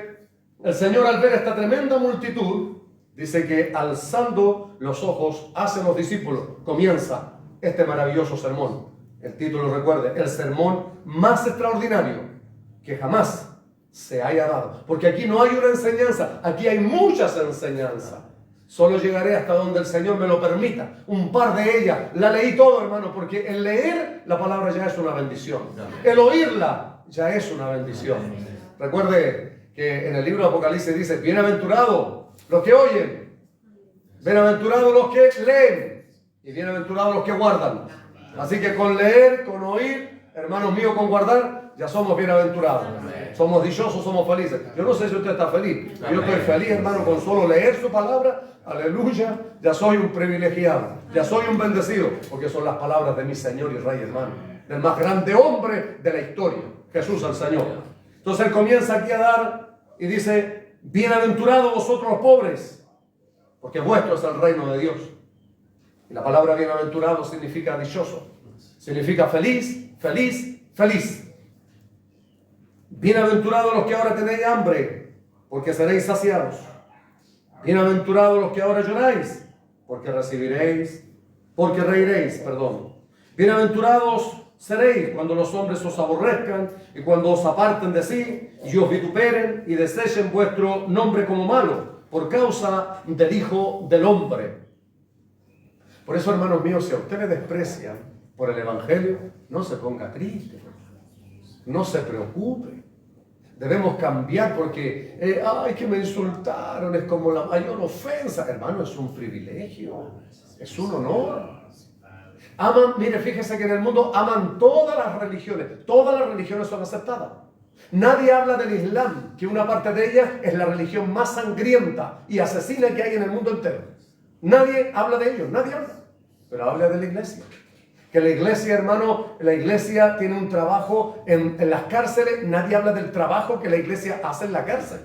Speaker 1: el Señor, al ver esta tremenda multitud, dice que alzando los ojos hacia los discípulos, comienza este maravilloso sermón. El título, recuerde, el sermón más extraordinario que jamás se haya dado. Porque aquí no hay una enseñanza, aquí hay muchas enseñanzas. Solo llegaré hasta donde el Señor me lo permita. Un par de ellas. La leí todo, hermano, porque el leer la palabra ya es una bendición. El oírla ya es una bendición. Recuerde que en el libro de Apocalipsis dice, bienaventurados los que oyen, bienaventurados los que leen y bienaventurados los que guardan. Así que con leer, con oír, hermanos míos, con guardar, ya somos bienaventurados. Somos dichosos, somos felices. Yo no sé si usted está feliz. Yo estoy feliz, hermano, con solo leer su palabra. Aleluya. Ya soy un privilegiado. Ya soy un bendecido. Porque son las palabras de mi Señor y Rey, hermano. Del más grande hombre de la historia. Jesús el Señor. Entonces Él comienza aquí a dar y dice, bienaventurados vosotros los pobres, porque vuestro es el reino de Dios. Y la palabra bienaventurado significa dichoso. Significa feliz, feliz, feliz. Bienaventurados los que ahora tenéis hambre, porque seréis saciados. Bienaventurados los que ahora lloráis, porque reiréis, perdón. Bienaventurados seréis cuando los hombres os aborrezcan y cuando os aparten de sí y os vituperen y desechen vuestro nombre como malo por causa del Hijo del Hombre. Por eso, hermanos míos, si a usted le desprecian por el Evangelio, no se ponga triste, no se preocupe. Debemos cambiar porque, que me insultaron, es como la mayor ofensa. Hermano, es un privilegio, es un honor. Aman, mire, fíjese que en el mundo aman todas las religiones son aceptadas. Nadie habla del Islam, que una parte de ella es la religión más sangrienta y asesina que hay en el mundo entero. Nadie habla de ellos, nadie habla, pero habla de la iglesia. Que la iglesia, hermano, la iglesia tiene un trabajo en las cárceles. Nadie habla del trabajo que la iglesia hace en la cárcel.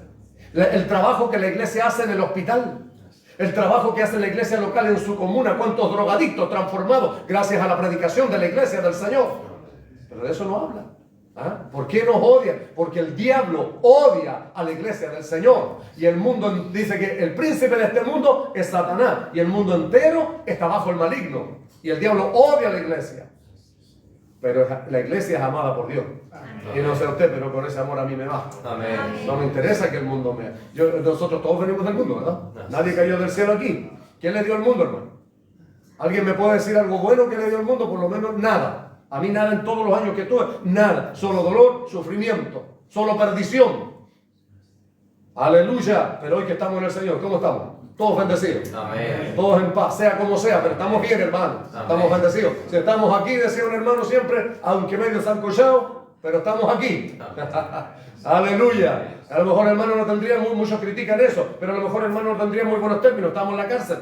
Speaker 1: El trabajo que la iglesia hace en el hospital. El trabajo que hace la iglesia local en su comuna. Cuántos drogadictos transformados gracias a la predicación de la iglesia del Señor. Pero de eso no habla. ¿Ah? ¿Por qué nos odian? Porque el diablo odia a la iglesia del Señor. Y el mundo dice que el príncipe de este mundo es Satanás. Y el mundo entero está bajo el maligno. Y el diablo odia a la iglesia. Pero la iglesia es amada por Dios. Amén. Y no sé usted, pero con ese amor a mí me basta. Amén. No me interesa que el mundo me... Nosotros todos venimos del mundo, ¿verdad? Nadie cayó del cielo aquí. ¿Quién le dio el mundo, hermano? ¿Alguien me puede decir algo bueno que le dio el mundo? Por lo menos nada. A mí nada en todos los años que tuve. Nada. Solo dolor, sufrimiento. Solo perdición. Aleluya. Pero hoy que estamos en el Señor, ¿cómo estamos? Todos bendecidos. Amén. Todos en paz, sea como sea, pero estamos bien, hermano. Amén. Estamos bendecidos. Si estamos aquí, decía un hermano siempre, aunque medio zancochado, pero estamos aquí. Aleluya. A lo mejor, hermano, no tendría, muchos critican eso, pero a lo mejor, hermano, no tendría muy buenos términos. Estamos en la cárcel.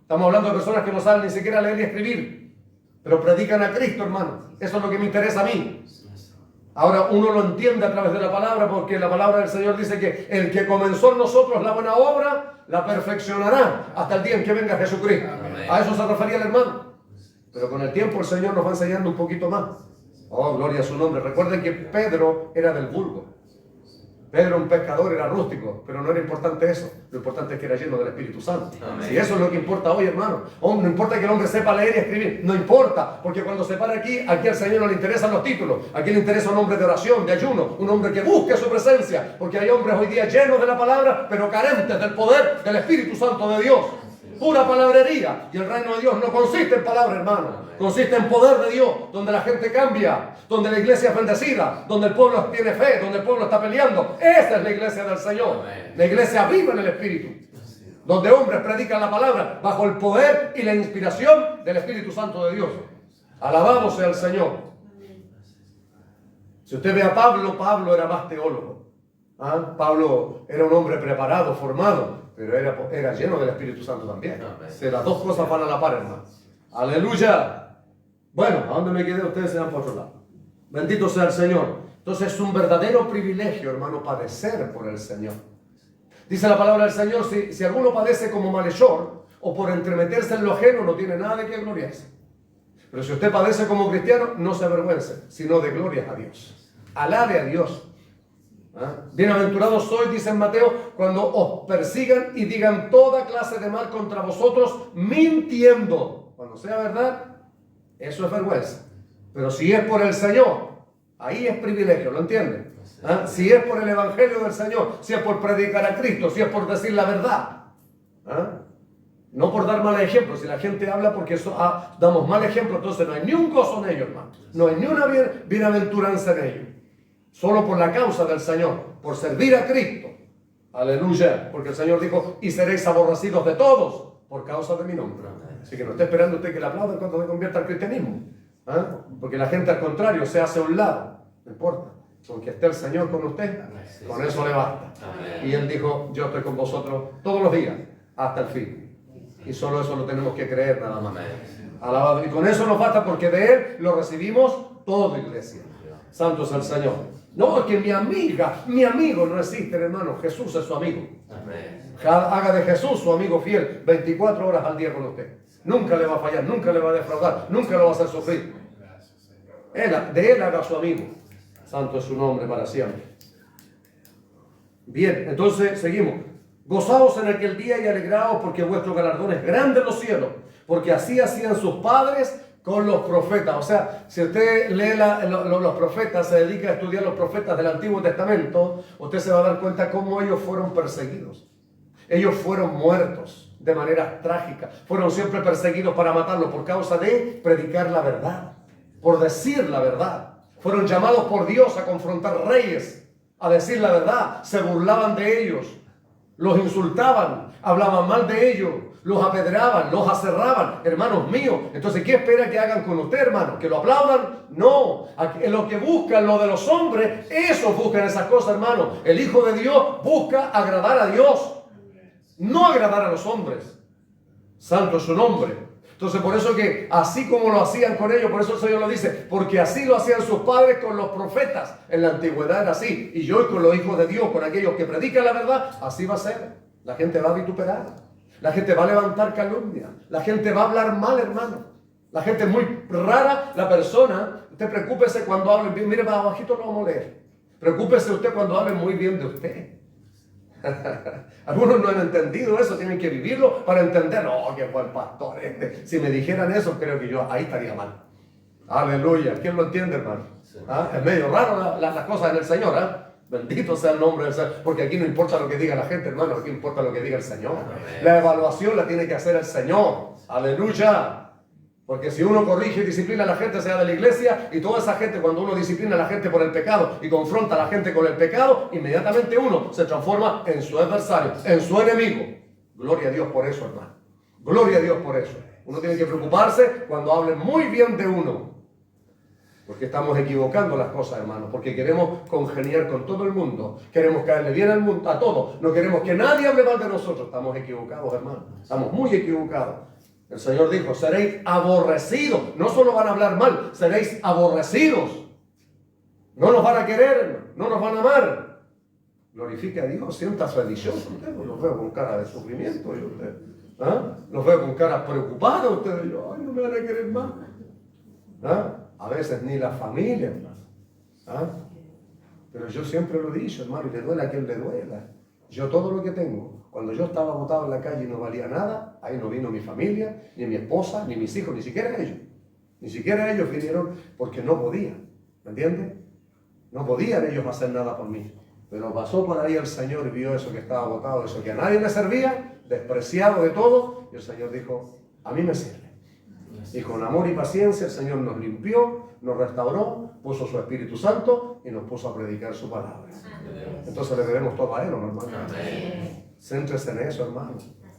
Speaker 1: Estamos hablando de personas que no saben ni siquiera leer ni escribir, pero predican a Cristo, hermano. Eso es lo que me interesa a mí. Ahora uno lo entiende a través de la palabra, porque la palabra del Señor dice que el que comenzó en nosotros la buena obra, la perfeccionará hasta el día en que venga Jesucristo. Amén. A eso se refería el hermano. Pero con el tiempo el Señor nos va enseñando un poquito más. Oh, gloria a su nombre. Recuerden que Pedro era del vulgo. Pedro, un pescador, era rústico, pero no era importante eso. Lo importante es que era lleno del Espíritu Santo. Amén. Si eso es lo que importa hoy, hermano. Oh, no importa que el hombre sepa leer y escribir, no importa, porque cuando se para aquí al Señor no le interesan los títulos. Aquí le interesa un hombre de oración, de ayuno, un hombre que busque su presencia, porque hay hombres hoy día llenos de la palabra, pero carentes del poder del Espíritu Santo de Dios. Pura palabrería. Y el reino de Dios no consiste en palabra, hermano. Consiste en poder de Dios, donde la gente cambia, donde la iglesia es bendecida, donde el pueblo tiene fe, donde el pueblo está peleando. Esa es la iglesia del Señor. La iglesia viva en el Espíritu, donde hombres predican la palabra bajo el poder y la inspiración del Espíritu Santo de Dios. Alabado sea el Señor. Si usted ve a Pablo, Pablo era más teólogo. Pablo era un hombre preparado, formado, pero era lleno del Espíritu Santo también. Las dos cosas van a la par, hermano. Aleluya. Bueno, ¿a dónde me quedé? Ustedes se van por otro lado. Bendito sea el Señor. Entonces es un verdadero privilegio, hermano, padecer por el Señor. Dice la palabra del Señor, si alguno padece como malhechor o por entremeterse en lo ajeno, no tiene nada de qué gloriarse. Pero si usted padece como cristiano, no se avergüence, sino de glorias a Dios. Alabe a Dios. Bienaventurados sois, dice en Mateo, cuando os persigan y digan toda clase de mal contra vosotros, mintiendo. Cuando sea verdad, eso es vergüenza. Pero si es por el Señor, ahí es privilegio, ¿lo entienden? Si es por el Evangelio del Señor, si es por predicar a Cristo, si es por decir la verdad, no por dar mal ejemplo. Si la gente habla porque damos mal ejemplo, entonces no hay ni un gozo en ellos, hermano. No hay ni una bienaventuranza en ellos. Solo por la causa del Señor, por servir a Cristo. Aleluya. Porque el Señor dijo, y seréis aborrecidos de todos por causa de mi nombre. Así que no esté esperando usted que le aplaudan cuando se convierta al cristianismo. Porque la gente al contrario se hace a un lado. No importa. Con que esté el Señor con usted, con eso le basta. Y Él dijo, yo estoy con vosotros todos los días, hasta el fin. Y solo eso lo tenemos que creer nada más. Alabado. Y con eso nos basta, porque de Él lo recibimos todo, iglesia. Santo es el Señor. No, es que mi amigo no existe, hermano. Jesús es su amigo. Haga de Jesús su amigo fiel 24 horas al día con usted. Nunca le va a fallar, nunca le va a defraudar, nunca lo va a hacer sufrir. De Él haga su amigo. Santo es su nombre para siempre. Bien, entonces seguimos. Gozaos en aquel día y alegraos, porque vuestro galardón es grande en los cielos, porque así hacían sus padres con los profetas. O sea, si usted lee los profetas, se dedica a estudiar los profetas del Antiguo Testamento, usted se va a dar cuenta cómo ellos fueron perseguidos. Ellos fueron muertos de manera trágica. Fueron siempre perseguidos para matarlos por causa de predicar la verdad, por decir la verdad. Fueron llamados por Dios a confrontar reyes, a decir la verdad. Se burlaban de ellos, los insultaban, hablaban mal de ellos, los apedreaban, los aserraban, hermanos míos. Entonces, ¿qué espera que hagan con usted, hermano? ¿Que lo aplaudan? No. Lo que buscan, lo de los hombres, eso buscan esas cosas, hermano. El Hijo de Dios busca agradar a Dios, no agradar a los hombres. Santo es su nombre. Entonces, por eso que así como lo hacían con ellos, por eso el Señor lo dice, porque así lo hacían sus padres con los profetas. En la antigüedad era así. Y hoy con los hijos de Dios, con aquellos que predican la verdad, así va a ser. La gente va a vituperar. La gente va a levantar calumnia. La gente va a hablar mal, hermano. La gente es muy rara. La persona, usted preocúpese cuando hablen bien. Mire, más abajito lo vamos a leer. Preocúpese usted cuando hablen muy bien de usted. Algunos no han entendido eso, tienen que vivirlo para entender. Oh, qué buen pastor este. Si me dijeran eso, creo que yo ahí estaría mal. Aleluya. ¿Quién lo entiende, hermano? Es medio raro las cosas en el Señor. Bendito sea el nombre del Señor. Porque aquí no importa lo que diga la gente, hermano. Aquí importa lo que diga el Señor. La evaluación la tiene que hacer el Señor. Aleluya. Porque si uno corrige y disciplina a la gente, sea de la iglesia, y toda esa gente, cuando uno disciplina a la gente por el pecado y confronta a la gente con el pecado, inmediatamente uno se transforma en su adversario, en su enemigo. Gloria a Dios por eso, hermano. Gloria a Dios por eso. Uno tiene que preocuparse cuando hablen muy bien de uno. Porque estamos equivocando las cosas, hermanos. Porque queremos congeniar con todo el mundo. Queremos caerle bien al mundo, a todos. No queremos que nadie hable mal de nosotros. Estamos equivocados, hermanos. Estamos muy equivocados. El Señor dijo, seréis aborrecidos. No solo van a hablar mal, seréis aborrecidos. No nos van a querer, no nos van a amar. Glorifique a Dios, sienta su bendición. Ustedes los veo con cara de sufrimiento. Y ustedes, ¿ah? Los veo con cara preocupada. Ustedes, yo, ay, no me van a querer más. ¿Ah? A veces ni la familia, hermano. ¿Ah? Pero yo siempre lo he dicho, hermano, y le duele a quien le duela. Yo todo lo que tengo, cuando yo estaba botado en la calle y no valía nada, ahí no vino mi familia, ni mi esposa, ni mis hijos, ni siquiera ellos. Ni siquiera ellos vinieron porque no podían. ¿Me entiendes? No podían ellos hacer nada por mí. Pero pasó por ahí el Señor y vio eso que estaba botado, eso que a nadie le servía, despreciado de todo, y el Señor dijo, a mí me sirve. Y con amor y paciencia el Señor nos limpió, nos restauró, puso su Espíritu Santo y nos puso a predicar su palabra. Entonces le debemos todo a Él, ¿no, hermano? Céntrese en eso, hermano.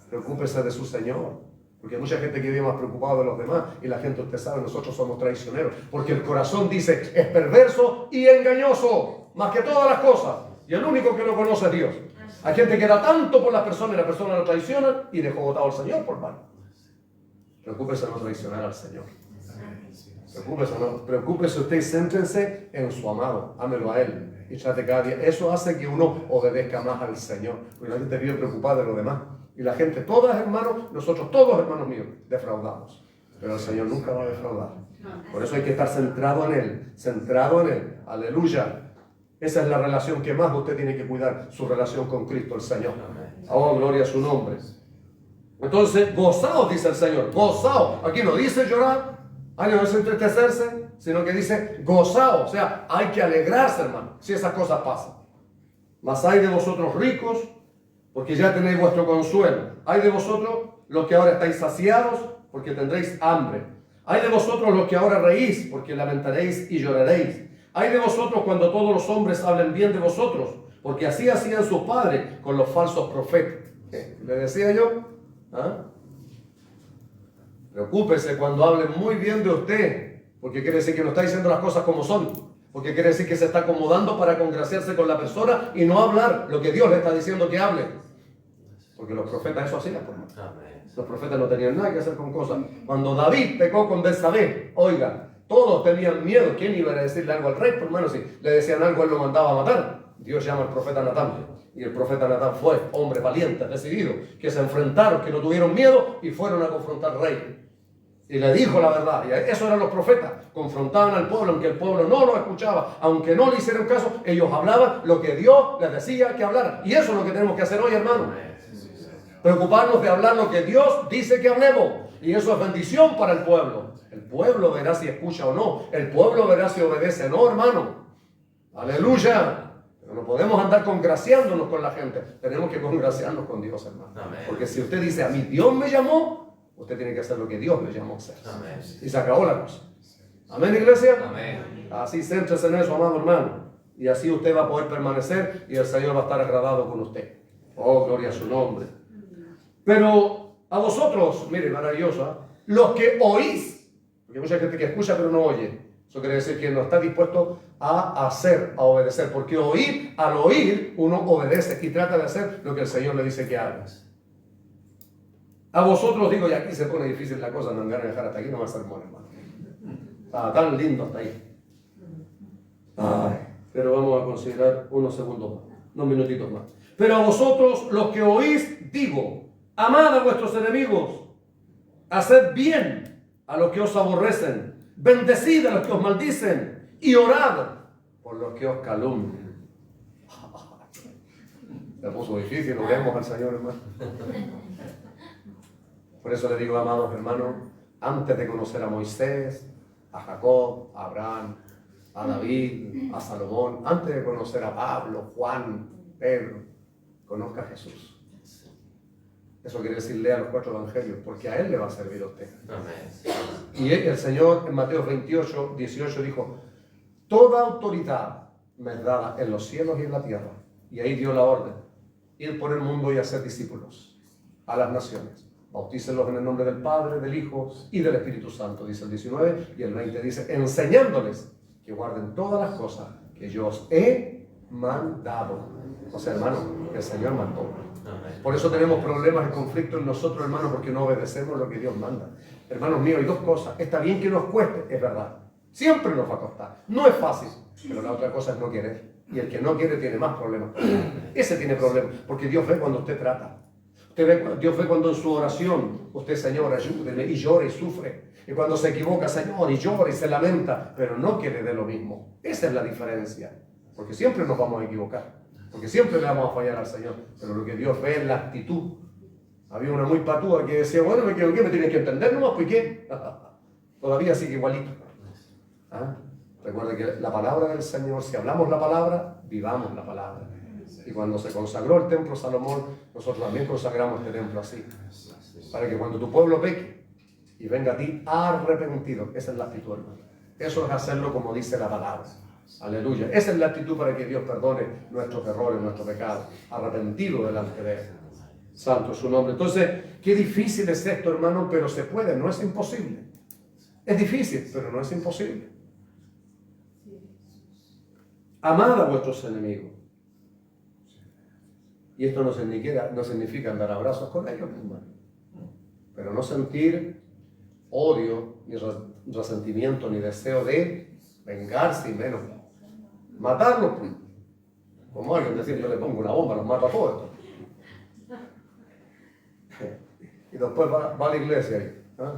Speaker 1: Preocúpese de su Señor. Porque hay mucha gente que vive más preocupado de los demás y la gente, usted sabe, nosotros somos traicioneros. Porque el corazón dice, es perverso y engañoso, más que todas las cosas. Y el único que lo conoce es Dios. Hay gente que da tanto por las personas y las personas lo traicionan y dejó botado al Señor por mal. Preocúpese de no traicionar al Señor. Preocúpese usted y céntrense en su amado. Ámelo a Él y trate cada día. Eso hace que uno obedezca más al Señor. Porque la gente vive preocupada de lo demás. Y la gente, todas hermanos, nosotros todos hermanos míos, defraudamos. Pero el Señor nunca va a defraudar. Por eso hay que estar centrado en Él. Centrado en Él. Aleluya. Esa es la relación que más usted tiene que cuidar. Su relación con Cristo el Señor. Oh, gloria a su nombre. Entonces, gozaos, dice el Señor, gozaos. Aquí no dice llorar, no dice entristecerse, sino que dice gozaos. O sea, hay que alegrarse, hermano, si esas cosas pasan. Mas hay de vosotros ricos, porque ya tenéis vuestro consuelo. Hay de vosotros los que ahora estáis saciados, porque tendréis hambre. Hay de vosotros los que ahora reís, porque lamentaréis y lloraréis. Hay de vosotros cuando todos los hombres hablen bien de vosotros, porque así hacían sus padres con los falsos profetas. ¿Le decía yo? ¿Ah? Preocúpese cuando hablen muy bien de usted, porque quiere decir que no está diciendo las cosas como son, porque quiere decir que se está acomodando para congraciarse con la persona y no hablar lo que Dios le está diciendo que hable. Porque los profetas eso hacían por más. Los profetas no tenían nada que hacer con cosas. Cuando David pecó con Betsabé, oiga, todos tenían miedo. ¿Quién iba a decirle algo al rey? Por hermano, si le decían algo, él lo mandaba a matar. Dios llama al profeta Natán. Y el profeta Natán fue hombre valiente, decidido, que se enfrentaron, que no tuvieron miedo y fueron a confrontar al rey. Y le dijo la verdad. Y eso eran los profetas. Confrontaban al pueblo, aunque el pueblo no lo escuchaba, aunque no le hicieron caso, ellos hablaban lo que Dios les decía que hablaran. Y eso es lo que tenemos que hacer hoy, hermano. Preocuparnos de hablar lo que Dios dice que hablemos. Y eso es bendición para el pueblo. El pueblo verá si escucha o no. El pueblo verá si obedece o no, hermano. Aleluya. Pero no podemos andar congraciándonos con la gente. Tenemos que congraciarnos con Dios, hermano. Amén. Porque si usted dice, a mí Dios me llamó, usted tiene que hacer lo que Dios le llamó a hacer. Amén. Y se acabó la cosa. Amén, iglesia. Amén. Así céntrese en eso, amado hermano. Y así usted va a poder permanecer y el Señor va a estar agradado con usted. Oh, gloria a su nombre. Pero a vosotros, mire, maravilloso, los que oís, porque hay mucha gente que escucha pero no oye. Eso quiere decir que no está dispuesto a hacer, a obedecer. Porque al oír, uno obedece y trata de hacer lo que el Señor le dice que hagas. A vosotros digo, y aquí se pone difícil la cosa, no me van a dejar hasta aquí, no va a ser bueno, hermano. Está tan lindo hasta ahí. Ay, pero vamos a considerar unos segundos más, unos minutitos más. Pero a vosotros, los que oís, digo, amad a vuestros enemigos, haced bien a los que os aborrecen, bendecid a los que os maldicen y orad por los que os calumnian. Se puso difícil, oremos al Señor, hermano. Por eso le digo, amados hermanos, antes de conocer a Moisés, a Jacob, a Abraham, a David, a Salomón, antes de conocer a Pablo, Juan, Pedro, conozca a Jesús. Eso quiere decir, lea los 4 evangelios, porque a Él le va a servir a usted. Amén. Y el Señor en Mateo 28, 18 dijo, toda autoridad me es dada en los cielos y en la tierra. Y ahí dio la orden, ir por el mundo y hacer discípulos a las naciones. Bautícenlos en el nombre del Padre, del Hijo y del Espíritu Santo, dice el 19, y el 20 dice, enseñándoles que guarden todas las cosas que yo os he mandado. O sea, hermano, el Señor mandó. Por eso tenemos problemas y conflictos en nosotros, hermano, porque no obedecemos lo que Dios manda. Hermanos míos, hay dos cosas. Está bien que nos cueste, es verdad. Siempre nos va a costar. No es fácil. Pero la otra cosa es no querer. Y el que no quiere tiene más problemas. Ese tiene problemas. Porque Dios ve cuando usted trata. Dios ve cuando en su oración usted, Señor, ayúdeme, y llora y sufre. Y cuando se equivoca, Señor, y llora y se lamenta, pero no quiere de lo mismo. Esa es la diferencia. Porque siempre nos vamos a equivocar. Porque siempre le vamos a fallar al Señor. Pero lo que Dios ve es la actitud. Había una muy patúa que decía, bueno, me equivoqué, me tienen que entender nomás, ¿pues qué? Todavía sigue igualito. ¿Ah? Recuerde que la palabra del Señor, si hablamos la palabra, vivamos la palabra. Y cuando se consagró el templo Salomón, nosotros también consagramos este templo así. Para que cuando tu pueblo peque y venga a ti arrepentido, esa es la actitud, hermano. Eso es hacerlo como dice la palabra. Aleluya. Esa es la actitud para que Dios perdone nuestros errores, nuestros pecados. Arrepentido delante de Él. Santo es su nombre. Entonces, qué difícil es esto, hermano, pero se puede, no es imposible. Es difícil, pero no es imposible. Amad a vuestros enemigos. Y esto no significa andar a abrazos con ellos, hermano. Pero no sentir odio, ni resentimiento, ni deseo de vengarse, y menos matarlos. Como alguien decir, yo le pongo una bomba, los mato a todos. Y después va a la iglesia ahí. ¿Ah?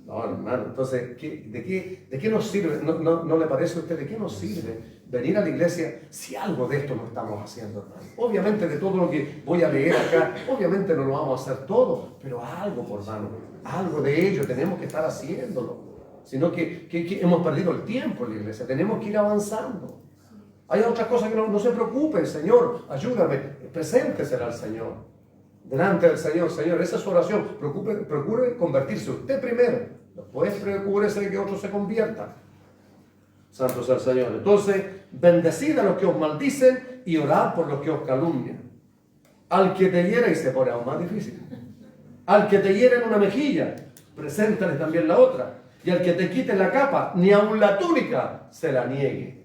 Speaker 1: No, hermano, entonces, ¿de qué nos sirve? ¿No le parece a usted de qué nos sirve venir a la iglesia si algo de esto no estamos haciendo, hermano? Obviamente de todo lo que voy a leer acá, obviamente no lo vamos a hacer todo, pero algo, por hermano, algo de ello tenemos que estar haciéndolo. Sino que hemos perdido el tiempo en la iglesia, tenemos que ir avanzando. Hay otras cosas que no se preocupe, Señor, ayúdame, preséntesela al Señor. Delante del Señor, Señor, esa es su oración. Procure convertirse usted primero. Después procúrese de que otros se conviertan. Santo sea el Señor. Entonces, bendecid a los que os maldicen y orad por los que os calumnian. Al que te hiera, y se pone aún más difícil. Al que te hiera en una mejilla, preséntale también la otra. Y al que te quite la capa, ni aun la túnica, se la niegue.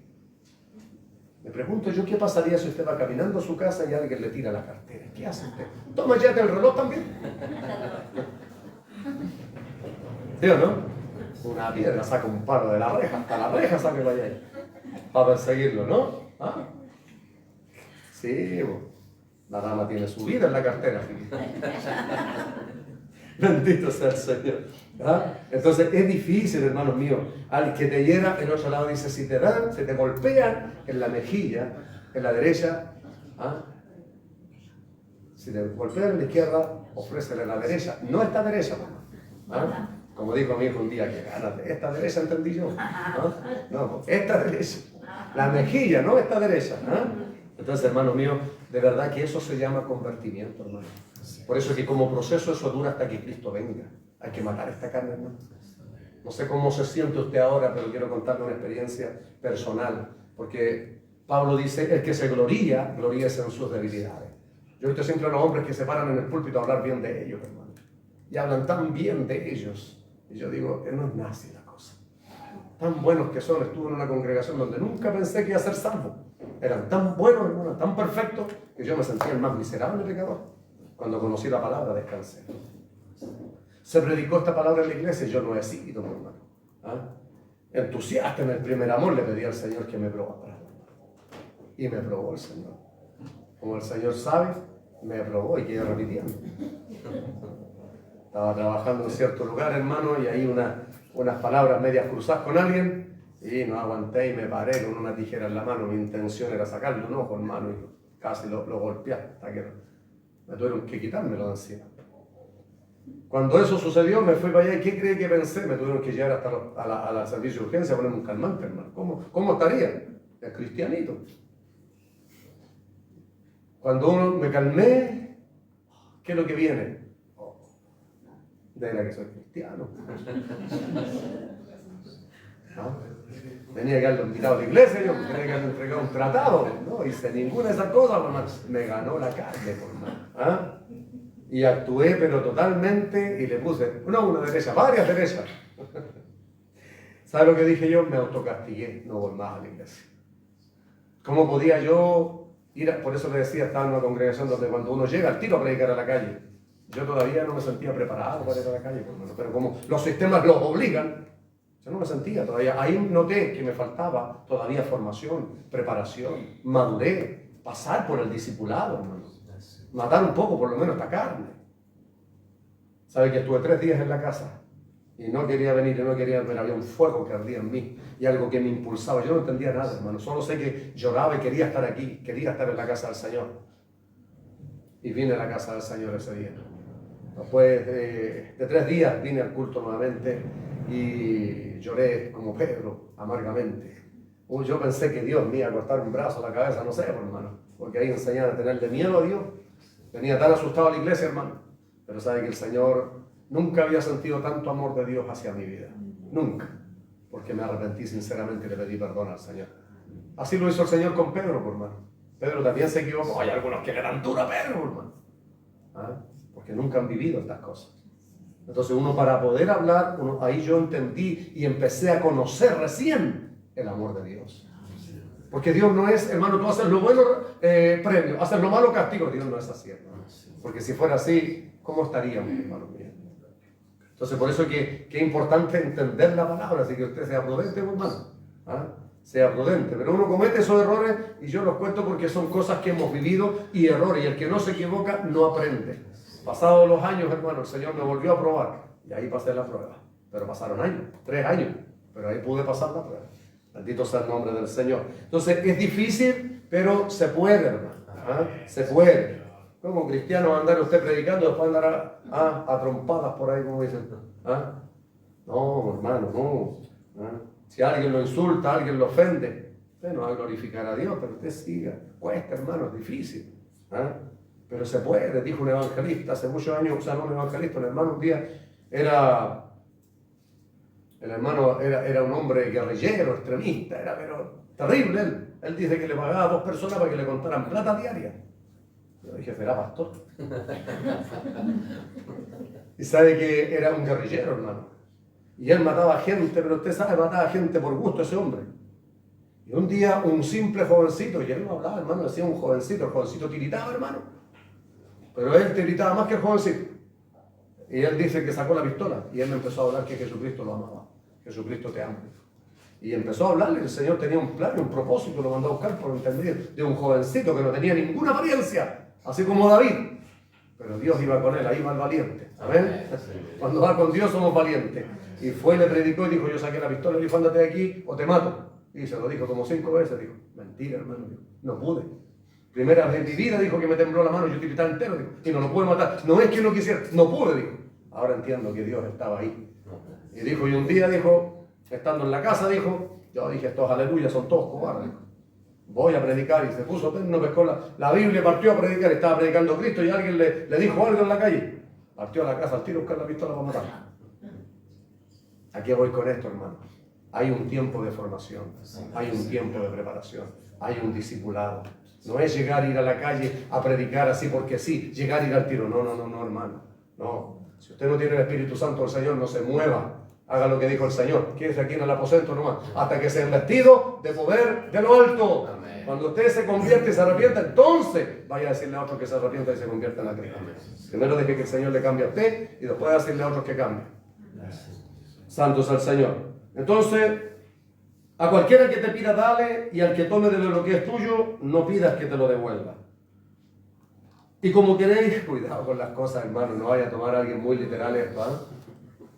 Speaker 1: Me pregunto yo, ¿qué pasaría si usted va caminando a su casa y alguien le tira la cartera? ¿Qué hace usted? ¿Toma ya el reloj también? ¿Sí o no? Una piedra saca un palo de la reja, hasta la reja saca el allá para perseguirlo, ¿no? ¿Ah? Sí, la dama tiene su vida en la cartera. Bendito sea el Señor. ¿Ah? Entonces es difícil, hermanos míos. Al que te hiera, en otro lado dice, si te dan, se te golpean en la mejilla, en la derecha, ¿ah? Si te golpean en la izquierda, ofrécele la derecha. No esta derecha, ¿ah? Como dijo mi hijo un día, que ganas de esta derecha, entendí yo. ¿Ah? No, esta derecha. La mejilla, no esta derecha. ¿Ah? Entonces, hermanos míos, de verdad que eso se llama convertimiento, hermano. Por eso es que como proceso eso dura hasta que Cristo venga. Hay que matar esta carne, hermano. No sé cómo se siente usted ahora, pero quiero contarle una experiencia personal. Porque Pablo dice, el que se gloríese en sus debilidades. Yo he visto siempre a los hombres que se paran en el púlpito a hablar bien de ellos, hermano. Y hablan tan bien de ellos. Y yo digo, no es nada así la cosa. Tan buenos que son. Estuve en una congregación donde nunca pensé que iba a ser salvo. Eran tan buenos, hermano, tan perfectos, que yo me sentía el más miserable pecador. Cuando conocí la palabra, descansé. Se predicó esta palabra en la iglesia y yo no he sido, hermano. ¿Ah? Entusiasta en el primer amor, le pedí al Señor que me probara. Y me probó el Señor. Como el Señor sabe, me probó y quedé repitiendo. Estaba trabajando en cierto lugar, hermano, y ahí unas palabras medias cruzadas con alguien, y no aguanté y me paré con una tijera en la mano. Mi intención era sacarle un ojo, hermano, y casi lo golpeé hasta que me tuvieron que quitármelo de encima. Cuando eso sucedió, me fui para allá y ¿qué cree que pensé? Me tuvieron que llevar hasta al servicio de urgencia a ponerme un calmante, hermano. ¿Cómo estaría? El cristianito. Cuando uno me calmé, ¿qué es lo que viene? De la que soy cristiano. ¿No? Tenía que haberlo invitado a la iglesia, yo tenía que haber entregado un tratado. No hice ninguna de esas cosas, hermano. Me ganó la carne, por mano. ¿Ah? Y actué, pero totalmente, y le puse, no una derecha, varias derechas. ¿Sabe lo que dije yo? Me autocastigué, no voy más a la iglesia. ¿Cómo podía yo ir? Por eso le decía, estaba en una congregación donde cuando uno llega al tiro a predicar a la calle, yo todavía no me sentía preparado para ir a la calle, pero como los sistemas los obligan, yo no me sentía todavía. Ahí noté que me faltaba todavía formación, preparación, madurez, pasar por el discipulado, hermano. Matar un poco por lo menos esta carne. ¿Sabe que estuve 3 días en la casa? Y no quería venir, y no quería ver, había un fuego que ardía en mí y algo que me impulsaba. Yo no entendía nada, hermano. Solo sé que lloraba y quería estar aquí, quería estar en la casa del Señor. Y vine a la casa del Señor ese día. Después de 3 días vine al culto nuevamente y lloré como Pedro, amargamente. Yo pensé que Dios me iba a cortar un brazo, la cabeza, no sé, hermano. Porque ahí enseñan a tenerle miedo a Dios. Venía tan asustado a la iglesia, hermano. Pero sabe que el Señor... Nunca había sentido tanto amor de Dios hacia mi vida. Nunca. Porque me arrepentí sinceramente y le pedí perdón al Señor. Así lo hizo el Señor con Pedro, hermano. Pedro también se equivocó. Hay algunos que le dan duro a Pedro, hermano. ¿Ah? Porque nunca han vivido estas cosas. Entonces uno para poder hablar, ahí yo entendí y empecé a conocer recién el amor de Dios. Porque Dios no es, hermano, tú haces lo bueno, premio. Haces lo malo, castigo. Dios no es así, hermano. Porque si fuera así, ¿cómo estaríamos, hermano mío? Entonces, por eso que es importante entender la palabra, así que usted sea prudente, hermano. ¿Ah? Sea prudente. Pero uno comete esos errores y yo los cuento porque son cosas que hemos vivido y errores. Y el que no se equivoca no aprende. Pasados los años, hermano, el Señor me volvió a probar y ahí pasé la prueba. Pero pasaron años, 3 años, pero ahí pude pasar la prueba. Bendito sea el nombre del Señor. Entonces, es difícil, pero se puede, hermano. ¿Ah? Se puede. Como cristiano andar usted predicando, después andar a trompadas por ahí, como dicen. ¿Ah? No, hermano, no. ¿Ah? Si alguien lo insulta, alguien lo ofende, usted no va a glorificar a Dios, pero usted siga. Cuesta, hermano, es difícil. ¿Ah? Pero se puede, dijo un evangelista hace muchos años, o sea, no un evangelista, un hermano un día el hermano era un hombre guerrillero, extremista, era pero terrible él. Él dice que le pagaba a 2 personas para que le contaran plata diaria. Yo dije, será pastor. Y sabe que era un guerrillero, hermano. Y él mataba gente, pero usted sabe, mataba gente por gusto ese hombre. Y un día un simple jovencito, y él no hablaba, hermano, decía un jovencito, el jovencito tiritaba, hermano. Pero él tiritaba más que el jovencito. Y él dice que sacó la pistola, y él me empezó a hablar que Jesucristo lo amaba. Jesucristo te ama. Y empezó a hablarle, el Señor tenía un plan, un propósito, lo mandó a buscar por intermedio de un jovencito que no tenía ninguna apariencia. Así como David, pero Dios iba con él, ahí va el valiente. ¿Amén? Cuando va con Dios somos valientes. Y fue, le predicó y dijo, yo saqué la pistola y dijo, ándate de aquí o te mato. Y se lo dijo como 5 veces, dijo, mentira, hermano, no pude. Primera vez en mi vida dijo que me tembló la mano, yo tiritaba entero, dijo, y no lo pude matar. No es que no quisiera, no pude, dijo. Ahora entiendo que Dios estaba ahí. Y dijo, y un día dijo, estando en la casa, dijo, yo dije, estos aleluya son todos cobardes. Voy a predicar, y se puso, no pescó la Biblia, partió a predicar, estaba predicando Cristo y alguien le dijo algo en la calle. Partió a la casa al tiro a buscar la pistola para matarlo. ¿A qué voy con esto, hermano? Hay un tiempo de formación, hay un tiempo de preparación, hay un discipulado. No es llegar, ir a la calle a predicar así porque sí, llegar, ir al tiro. No, hermano. No. Si usted no tiene el Espíritu Santo del Señor, no se mueva. Haga lo que dijo el Señor. Quédese aquí en el aposento nomás. Hasta que sea investido de poder de lo alto. Amén. Cuando usted se convierte y se arrepienta, entonces vaya a decirle a otros que se arrepienta y se convierta en la Cristo. Primero deje que el Señor le cambie a usted y después decirle a otros que cambien. Santos al Señor. Entonces, a cualquiera que te pida, dale, y al que tome de lo que es tuyo, no pidas que te lo devuelva. Y como queréis, cuidado con las cosas, hermano, no vaya a tomar a alguien muy literal esto, ¿eh?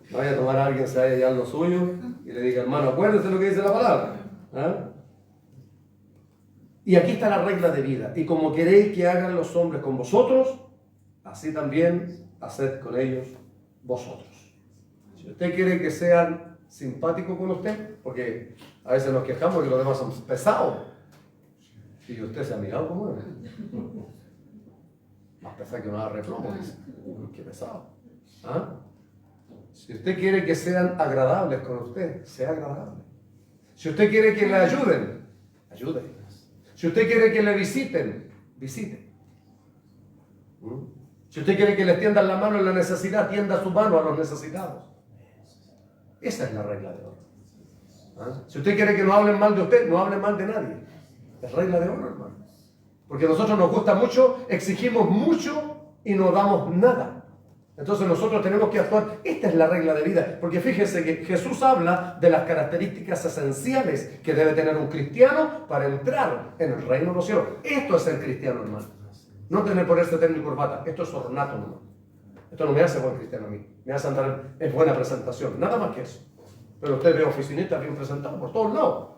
Speaker 1: No vaya a tomar a alguien que se vaya allá en lo suyo y le diga, hermano, acuérdese lo que dice la palabra. ¿Eh? Y aquí está la regla de vida. Y como queréis que hagan los hombres con vosotros, así también haced con ellos vosotros. Si usted quiere que sean simpáticos con usted, porque a veces nos quejamos que los demás son pesados. Y usted se ha mirado como es. Más pesado que una replomo, dice. Qué pesado. ¿Ah? Si usted quiere que sean agradables con usted, sea agradable. Si usted quiere que le ayuden, ayude. Si usted quiere que le visiten, visite. Si usted quiere que le extiendan la mano en la necesidad, tienda su mano a los necesitados. Esa es la regla de oro. ¿Ah? Si usted quiere que no hablen mal de usted, no hablen mal de nadie. Es regla de oro, hermano. Porque a nosotros nos gusta mucho, exigimos mucho y no damos nada. Entonces nosotros tenemos que actuar. Esta es la regla de vida. Porque fíjese que Jesús habla de las características esenciales que debe tener un cristiano para entrar en el reino de los cielos. Esto es ser cristiano, hermano. No tener por este terno y corbata. Esto es ornato, hermano. Esto no me hace buen cristiano a mí. Me hace andar en buena presentación. Nada más que eso. Pero usted ve oficinistas bien presentados por todos lados.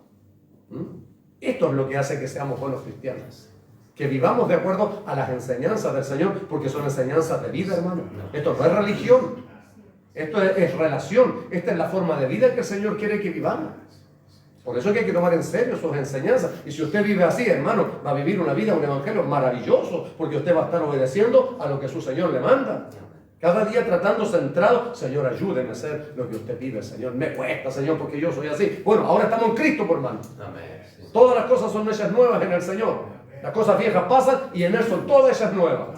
Speaker 1: Esto es lo que hace que seamos buenos cristianos. Que vivamos de acuerdo a las enseñanzas del Señor, porque son enseñanzas de vida, hermano. Esto no es religión. Esto es relación. Esta es la forma de vida que el Señor quiere que vivamos. Por eso es que hay que tomar en serio sus enseñanzas. Y si usted vive así, hermano, va a vivir una vida, un evangelio maravilloso, porque usted va a estar obedeciendo a lo que su Señor le manda. Cada día tratando centrado, Señor, ayúdeme a hacer lo que usted pide, Señor. Me cuesta, Señor, porque yo soy así. Bueno, ahora estamos en Cristo, por hermano. Todas las cosas son hechas nuevas en el Señor. Las cosas viejas pasan y en Él son todas ellas nuevas.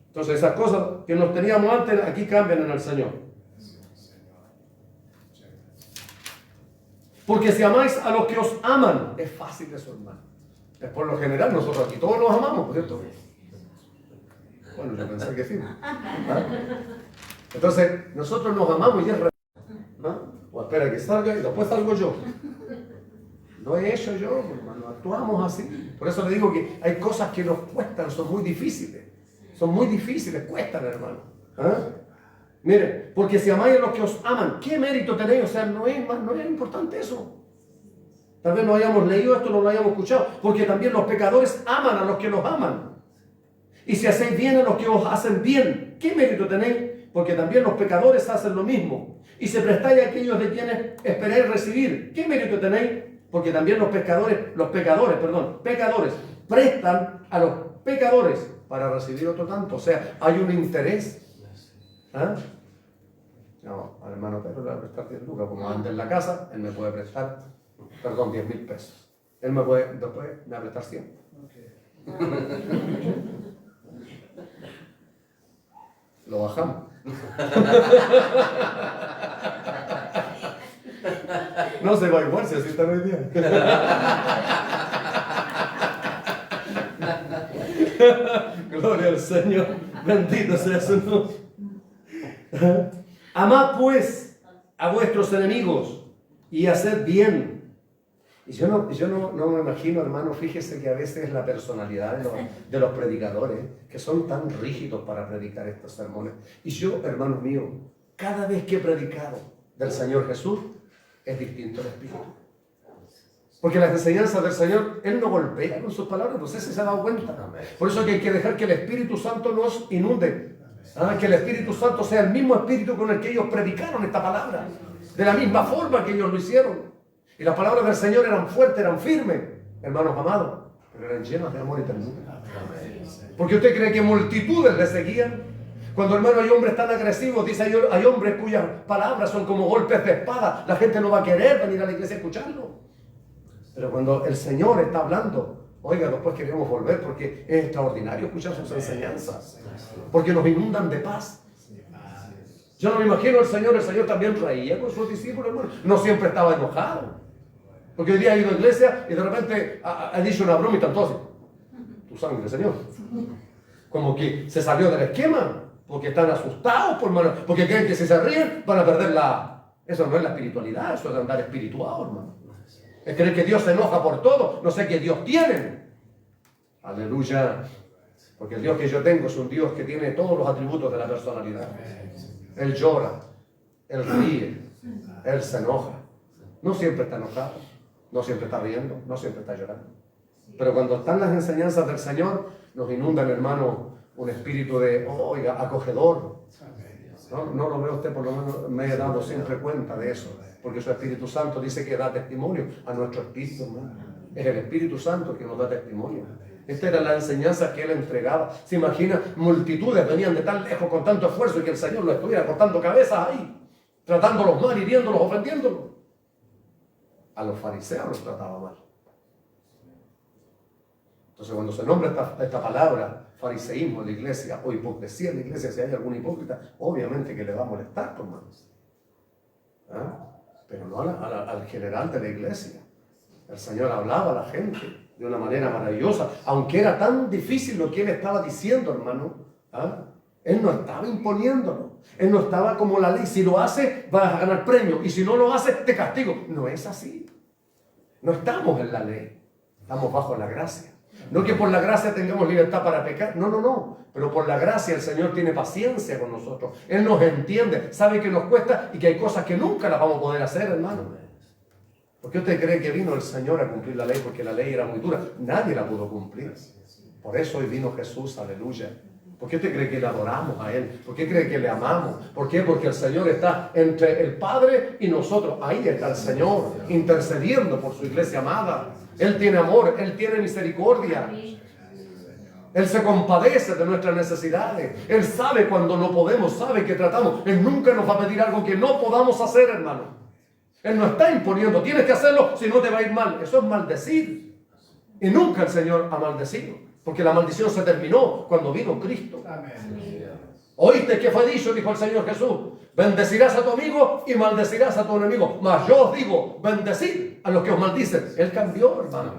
Speaker 1: Entonces esas cosas que nos teníamos antes, aquí cambian en el Señor. Porque si amáis a los que os aman, es fácil eso, hermano. Es por lo general, nosotros aquí todos los amamos, ¿cierto? Bueno, yo pensé que sí. ¿Ah? Entonces, nosotros nos amamos y es real. ¿Ah? O espera que salga y después salgo yo. Lo he hecho yo, hermano, actuamos así. Por eso le digo que hay cosas que nos cuestan, son muy difíciles. Son muy difíciles, cuestan, hermano. ¿Ah? Mire, porque si amáis a los que os aman, ¿qué mérito tenéis? O sea, no es importante eso. Tal vez no hayamos leído esto, no lo hayamos escuchado. Porque también los pecadores aman a los que los aman. Y si hacéis bien a los que os hacen bien, ¿qué mérito tenéis? Porque también los pecadores hacen lo mismo. Y si prestáis a aquellos de quienes esperáis recibir, ¿qué mérito tenéis? Porque también los pecadores prestan a los pecadores para recibir otro tanto. O sea, hay un interés. ¿Ah? No, al hermano Pedro le voy a prestar 10 lucas. Como anda en la casa, él me puede prestar, 10,000 pesos. Él me puede, después me va a prestar 100. Lo bajamos. No se va igual si así está muy bien. Gloria al Señor. Bendito sea su nombre. Amad pues a vuestros enemigos y haced bien. Y yo no me imagino, hermano, fíjese que a veces la personalidad de los predicadores, que son tan rígidos para predicar estos sermones. Y yo, hermanos míos, cada vez que he predicado del Señor Jesús, es distinto el espíritu. Porque las enseñanzas del Señor, Él no golpea con sus palabras, no sé si se ha dado cuenta. Por eso que hay que dejar que el Espíritu Santo nos inunde. Que el Espíritu Santo sea el mismo Espíritu con el que ellos predicaron esta palabra. De la misma forma que ellos lo hicieron. Y las palabras del Señor eran fuertes, eran firmes, hermanos amados, pero eran llenas de amor y ternura. Porque usted cree que multitudes le seguían. Cuando, hermano, hay hombres tan agresivos, dice, hay hombres cuyas palabras son como golpes de espada, la gente no va a querer venir a la iglesia a escucharlo. Pero cuando el Señor está hablando, oiga, después queremos volver porque es extraordinario escuchar sus enseñanzas, porque nos inundan de paz. Yo no me imagino el Señor también reía con sus discípulos, hermano. No siempre estaba enojado. Porque hoy día ha ido a la iglesia y de repente ha dicho una broma y tanto así. Tu sangre, Señor. Como que se salió del esquema. Porque están asustados, porque creen que si se ríen van a perder la... Eso no es la espiritualidad, eso es andar espiritual, hermano. Es creer que Dios se enoja por todo. No sé qué Dios tienen. Aleluya. Porque el Dios que yo tengo es un Dios que tiene todos los atributos de la personalidad. Él llora, Él ríe, Él se enoja. No siempre está enojado, no siempre está riendo, no siempre está llorando. Pero cuando están las enseñanzas del Señor, nos inundan, hermano, un espíritu de, oiga, acogedor. No lo veo usted, por lo menos me he dado siempre cuenta de eso. Porque su Espíritu Santo dice que da testimonio a nuestro espíritu, hermano. Es el Espíritu Santo que nos da testimonio. Esta era la enseñanza que Él entregaba. Se imagina, multitudes venían de tan lejos con tanto esfuerzo y que el Señor lo estuviera cortando cabezas ahí, tratándolos mal, hiriéndolos, ofendiéndolos. A los fariseos los trataba mal. Entonces, cuando se nombra esta palabra, fariseísmo en la iglesia o hipocresía en la iglesia, si hay algún hipócrita, obviamente que le va a molestar, hermanos. pero no al general de la iglesia. El Señor hablaba a la gente de una manera maravillosa, aunque era tan difícil lo que Él estaba diciendo, hermano. Él no estaba imponiéndolo. Él no estaba como la ley. Si lo hace, vas a ganar premio. Y si no lo hace, te castigo. No es así. No estamos en la ley. Estamos bajo la gracia. No que por la gracia tengamos libertad para pecar. No, no, no. Pero por la gracia el Señor tiene paciencia con nosotros. Él nos entiende. Sabe que nos cuesta y que hay cosas que nunca las vamos a poder hacer, hermano. ¿Por qué usted cree que vino el Señor a cumplir la ley? Porque la ley era muy dura. Nadie la pudo cumplir. Por eso hoy vino Jesús, aleluya. ¿Por qué usted cree que le adoramos a Él? ¿Por qué cree que le amamos? ¿Por qué? Porque el Señor está entre el Padre y nosotros. Ahí está el Señor, intercediendo por su iglesia amada. Él tiene amor, Él tiene misericordia. Él se compadece de nuestras necesidades. Él sabe cuando no podemos, sabe que tratamos. Él nunca nos va a pedir algo que no podamos hacer, hermano. Él no está imponiendo, tienes que hacerlo, si no te va a ir mal. Eso es maldecir. Y nunca el Señor ha maldecido. Porque la maldición se terminó cuando vino Cristo. Amén. ¿Oíste que fue dicho? Dijo el Señor Jesús. Bendecirás a tu amigo y maldecirás a tu enemigo. Mas yo os digo, bendecid a los que os maldicen. Él cambió, hermano.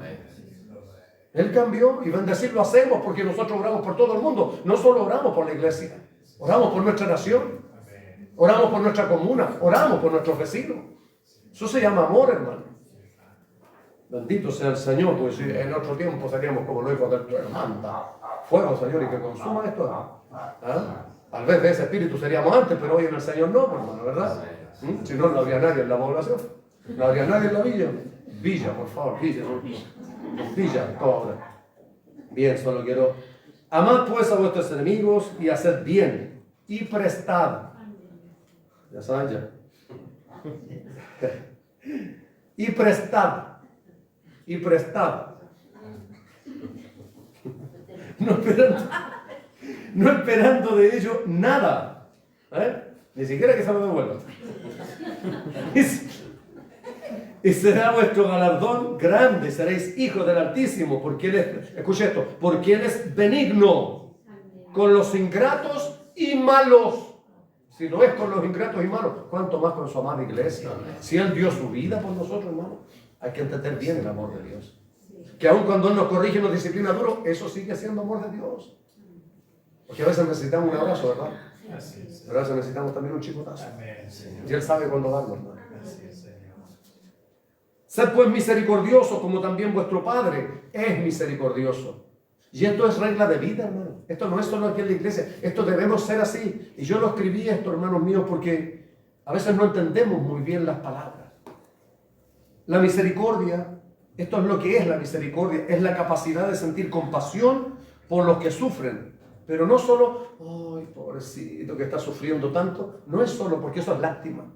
Speaker 1: Él cambió y bendecir lo hacemos porque nosotros oramos por todo el mundo. No solo oramos por la iglesia. Oramos por nuestra nación. Oramos por nuestra comuna. Oramos por nuestros vecinos. Eso se llama amor, hermano. Bendito sea el Señor, pues en otro tiempo seríamos como los hijos del trueno. Manda fuego, Señor, y que consuma esto. Tal vez de ese espíritu seríamos antes, pero hoy en el Señor no, hermano, ¿verdad? Si no, no habría nadie en la población. No habría nadie en la villa. Villa, por favor, villa. Villa, todo ahora. Bien, solo quiero... Amad pues a vuestros enemigos y haced bien. Y prestad. Ya saben ya. Y prestad. Y prestad. No esperando de ello nada. Ni siquiera que se lo devuelvan. Y será vuestro galardón grande. Seréis hijos del Altísimo. Porque Él es, escuche esto, porque Él es benigno con los ingratos y malos. Si no es con los ingratos y malos, ¿cuánto más con su amada iglesia? Si Él dio su vida por nosotros, hermano. Hay que entender bien el amor de Dios. Que aun cuando Él nos corrige y nos disciplina duro, eso sigue siendo amor de Dios. Porque a veces necesitamos un abrazo, ¿verdad? Pero a veces necesitamos también un chicotazo. Y Él sabe cuándo darlo, hermano. Sed pues misericordioso como también vuestro Padre es misericordioso. Y esto es regla de vida, hermano. Esto no es solo aquí en la iglesia. Esto debemos ser así. Y yo lo escribí esto, hermanos míos, porque a veces no entendemos muy bien las palabras. La misericordia, esto es lo que es la misericordia, es la capacidad de sentir compasión por los que sufren. Pero no solo, ay, pobrecito que está sufriendo tanto, no es solo porque eso es lástima.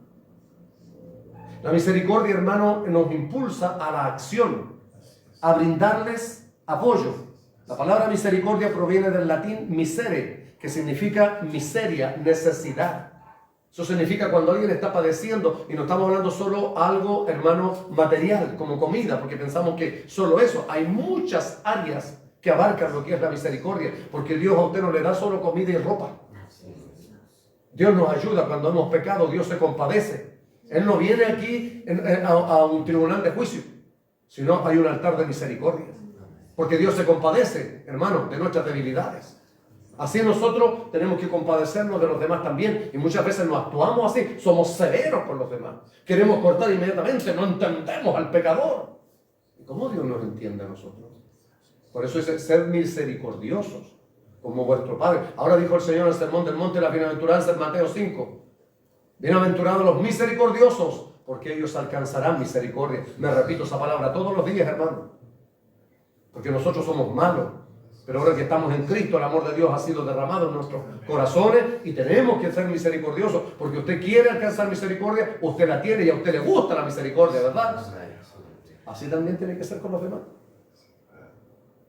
Speaker 1: La misericordia, hermano, nos impulsa a la acción, a brindarles apoyo. La palabra misericordia proviene del latín misere, que significa miseria, necesidad. Eso significa cuando alguien está padeciendo, y no estamos hablando solo algo, hermano, material, como comida, porque pensamos que solo eso. Hay muchas áreas que abarcan lo que es la misericordia, porque Dios a usted no le da solo comida y ropa. Dios nos ayuda cuando hemos pecado, Dios se compadece. Él no viene aquí a un tribunal de juicio, sino hay un altar de misericordia. Porque Dios se compadece, hermano, de nuestras debilidades. Así nosotros tenemos que compadecernos de los demás también. Y muchas veces no actuamos así. Somos severos con los demás. Queremos cortar inmediatamente. No entendemos al pecador. ¿Y cómo Dios nos entiende a nosotros? Por eso es ser misericordiosos como vuestro Padre. Ahora dijo el Señor en el Sermón del Monte, la bienaventuranza en Mateo 5. Bienaventurados los misericordiosos, porque ellos alcanzarán misericordia. Me repito esa palabra todos los días, hermano. Porque nosotros somos malos. Pero ahora que estamos en Cristo, el amor de Dios ha sido derramado en nuestros corazones y tenemos que ser misericordiosos, porque usted quiere alcanzar misericordia, usted la tiene y a usted le gusta la misericordia, ¿verdad? Así también tiene que ser con los demás.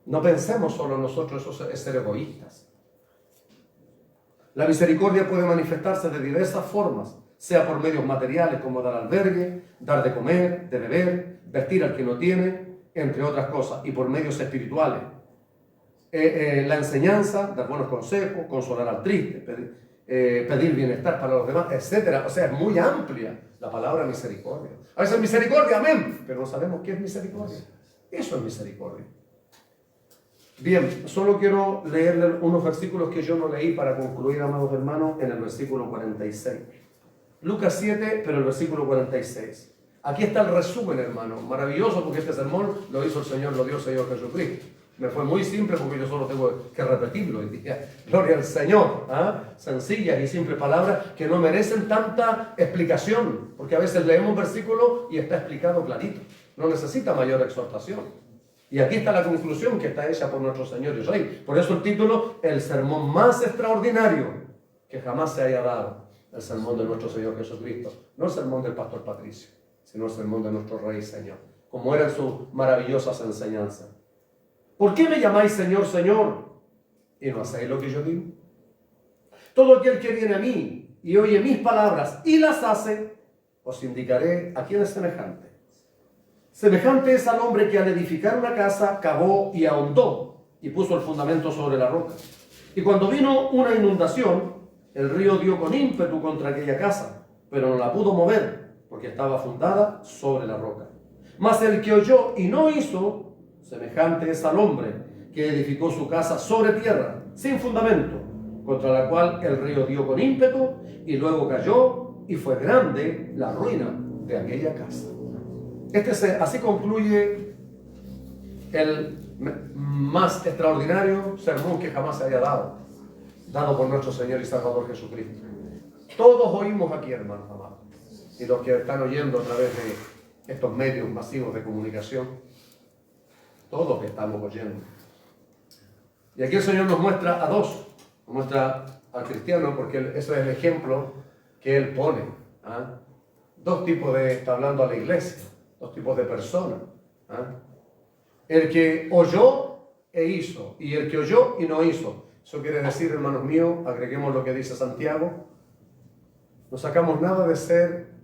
Speaker 1: No pensemos solo en nosotros, eso es ser egoístas. La misericordia puede manifestarse de diversas formas, sea por medios materiales como dar albergue, dar de comer, de beber, vestir al que no tiene, entre otras cosas, y por medios espirituales. La enseñanza, dar buenos consejos, consolar al triste, pedir bienestar para los demás, etc. O sea, es muy amplia la palabra misericordia. A veces misericordia, amén, pero no sabemos qué es misericordia. Eso es misericordia. Bien, solo quiero leerle unos versículos que yo no leí para concluir, amados hermanos, en el versículo 46. Lucas 7, pero el versículo 46. Aquí está el resumen, hermano. Maravilloso, porque este sermón lo hizo el Señor, lo dio el Señor Jesucristo. Me fue muy simple porque yo solo tengo que repetirlo hoy día. Gloria al Señor. Sencillas y simples palabras que no merecen tanta explicación, porque a veces leemos un versículo y está explicado clarito. No necesita mayor exhortación. Y aquí está la conclusión que está hecha por nuestro Señor y Rey. Por eso el título, el sermón más extraordinario que jamás se haya dado. El sermón de nuestro Señor Jesucristo. No el sermón del pastor Patricio, sino el sermón de nuestro Rey y Señor. Como eran sus maravillosas enseñanzas. ¿Por qué me llamáis Señor, Señor? Y no hacéis lo que yo digo. Todo aquel que viene a mí y oye mis palabras y las hace, os indicaré a quién es semejante. Semejante es al hombre que al edificar una casa cavó y ahondó y puso el fundamento sobre la roca. Y cuando vino una inundación, el río dio con ímpetu contra aquella casa, pero no la pudo mover porque estaba fundada sobre la roca. Mas el que oyó y no hizo, semejante es al hombre que edificó su casa sobre tierra, sin fundamento, contra la cual el río dio con ímpetu y luego cayó y fue grande la ruina de aquella casa. Así concluye el más extraordinario sermón que jamás se haya dado por nuestro Señor y Salvador Jesucristo. Todos oímos aquí, hermanos amados, y los que están oyendo a través de estos medios masivos de comunicación, todos estamos oyendo. Y aquí el Señor nos muestra a dos, nos muestra al cristiano, porque ese es el ejemplo que Él pone. Dos tipos está hablando a la iglesia. Dos tipos de personas. El que oyó e hizo, y el que oyó y no hizo. Eso quiere decir, hermanos míos, agreguemos lo que dice Santiago, no sacamos nada de ser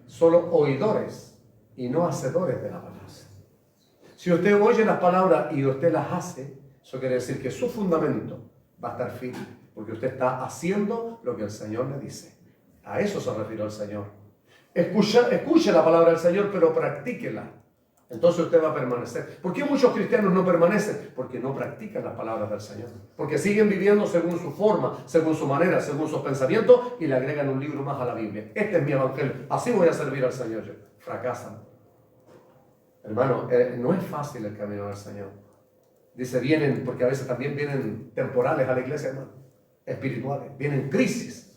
Speaker 1: solo oidores y no hacedores de la palabra. Si usted oye las palabras y usted las hace, eso quiere decir que su fundamento va a estar firme, porque usted está haciendo lo que el Señor le dice. A eso se refirió el Señor. Escuche la palabra del Señor, pero practíquela. Entonces usted va a permanecer. ¿Por qué muchos cristianos no permanecen? Porque no practican las palabras del Señor. Porque siguen viviendo según su forma, según su manera, según sus pensamientos y le agregan un libro más a la Biblia. Este es mi evangelio. Así voy a servir al Señor. Fracasan. Hermano, no es fácil el camino del Señor. Dice, vienen, porque a veces también vienen temporales a la iglesia, hermano. Espirituales. Vienen crisis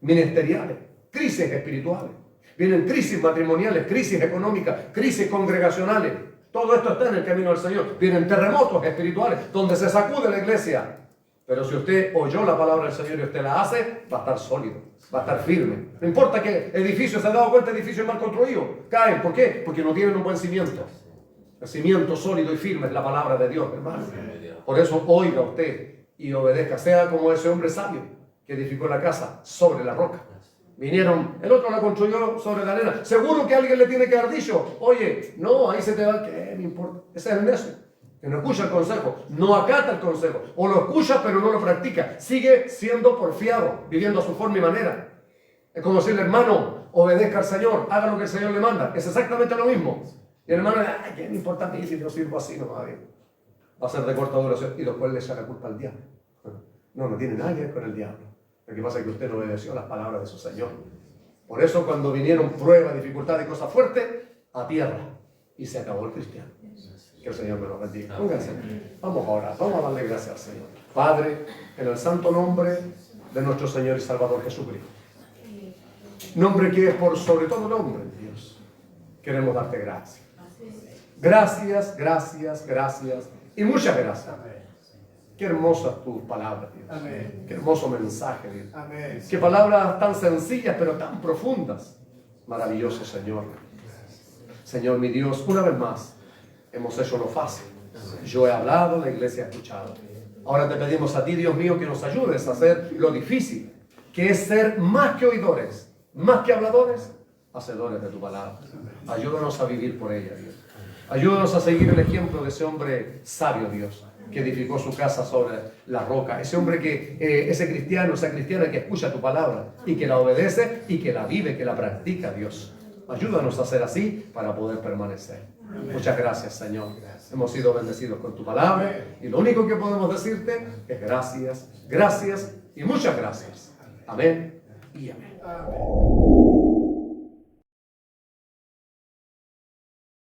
Speaker 1: ministeriales, crisis espirituales. Vienen crisis matrimoniales, crisis económicas, crisis congregacionales. Todo esto está en el camino del Señor. Vienen terremotos espirituales donde se sacude la iglesia. Pero si usted oyó la palabra del Señor y usted la hace, va a estar sólido, va a estar firme. No importa que edificios, se ha dado cuenta, edificios mal construidos, caen. ¿Por qué? Porque no tienen un buen cimiento. El cimiento sólido y firme es la palabra de Dios, hermano. Por eso oiga usted y obedezca. Sea como ese hombre sabio que edificó la casa sobre la roca. Vinieron, el otro la construyó sobre la arena. Seguro que alguien le tiene que haber dicho, oye, no, ahí se te va, ¿qué me importa? Ese es el necio, que no escucha el consejo, no acata el consejo, o lo escucha pero no lo practica. Sigue siendo porfiado, viviendo a su forma y manera. Es como decirle, hermano, obedezca al Señor, haga lo que el Señor le manda. Es exactamente lo mismo. Y el hermano, ay, ¿qué me importa a mí si yo sirvo así? No, va a ser de corta duración y después le echa la culpa al diablo. No tiene nada que ver con el diablo. Lo que pasa es que usted no obedeció las palabras de su Señor. Por eso cuando vinieron pruebas, dificultades y cosas fuertes, a tierra. Y se acabó el cristiano. Que el Señor me lo bendiga. Pónganse. Vamos a orar. Vamos a darle gracias al Señor. Padre, en el santo nombre de nuestro Señor y Salvador Jesucristo. Nombre que es por sobre todo nombre, Dios. Queremos darte gracias. Gracias, gracias, gracias. Y muchas gracias. Qué hermosas tus palabras, Dios. Amén. Qué hermoso mensaje, Dios. Amén. Qué palabras tan sencillas, pero tan profundas. Maravilloso, Señor. Señor, mi Dios, una vez más, hemos hecho lo fácil. Yo he hablado, la iglesia ha escuchado. Ahora te pedimos a ti, Dios mío, que nos ayudes a hacer lo difícil, que es ser más que oidores, más que habladores, hacedores de tu palabra. Ayúdanos a vivir por ella, Dios. Ayúdanos a seguir el ejemplo de ese hombre sabio, Dios, que edificó su casa sobre la roca. Ese hombre ese cristiano, esa cristiana que escucha tu palabra y que la obedece y que la vive, que la practica, Dios. Ayúdanos a ser así para poder permanecer. Muchas gracias, Señor. Hemos sido bendecidos con tu palabra y lo único que podemos decirte es gracias, gracias y muchas gracias. Amén y amén.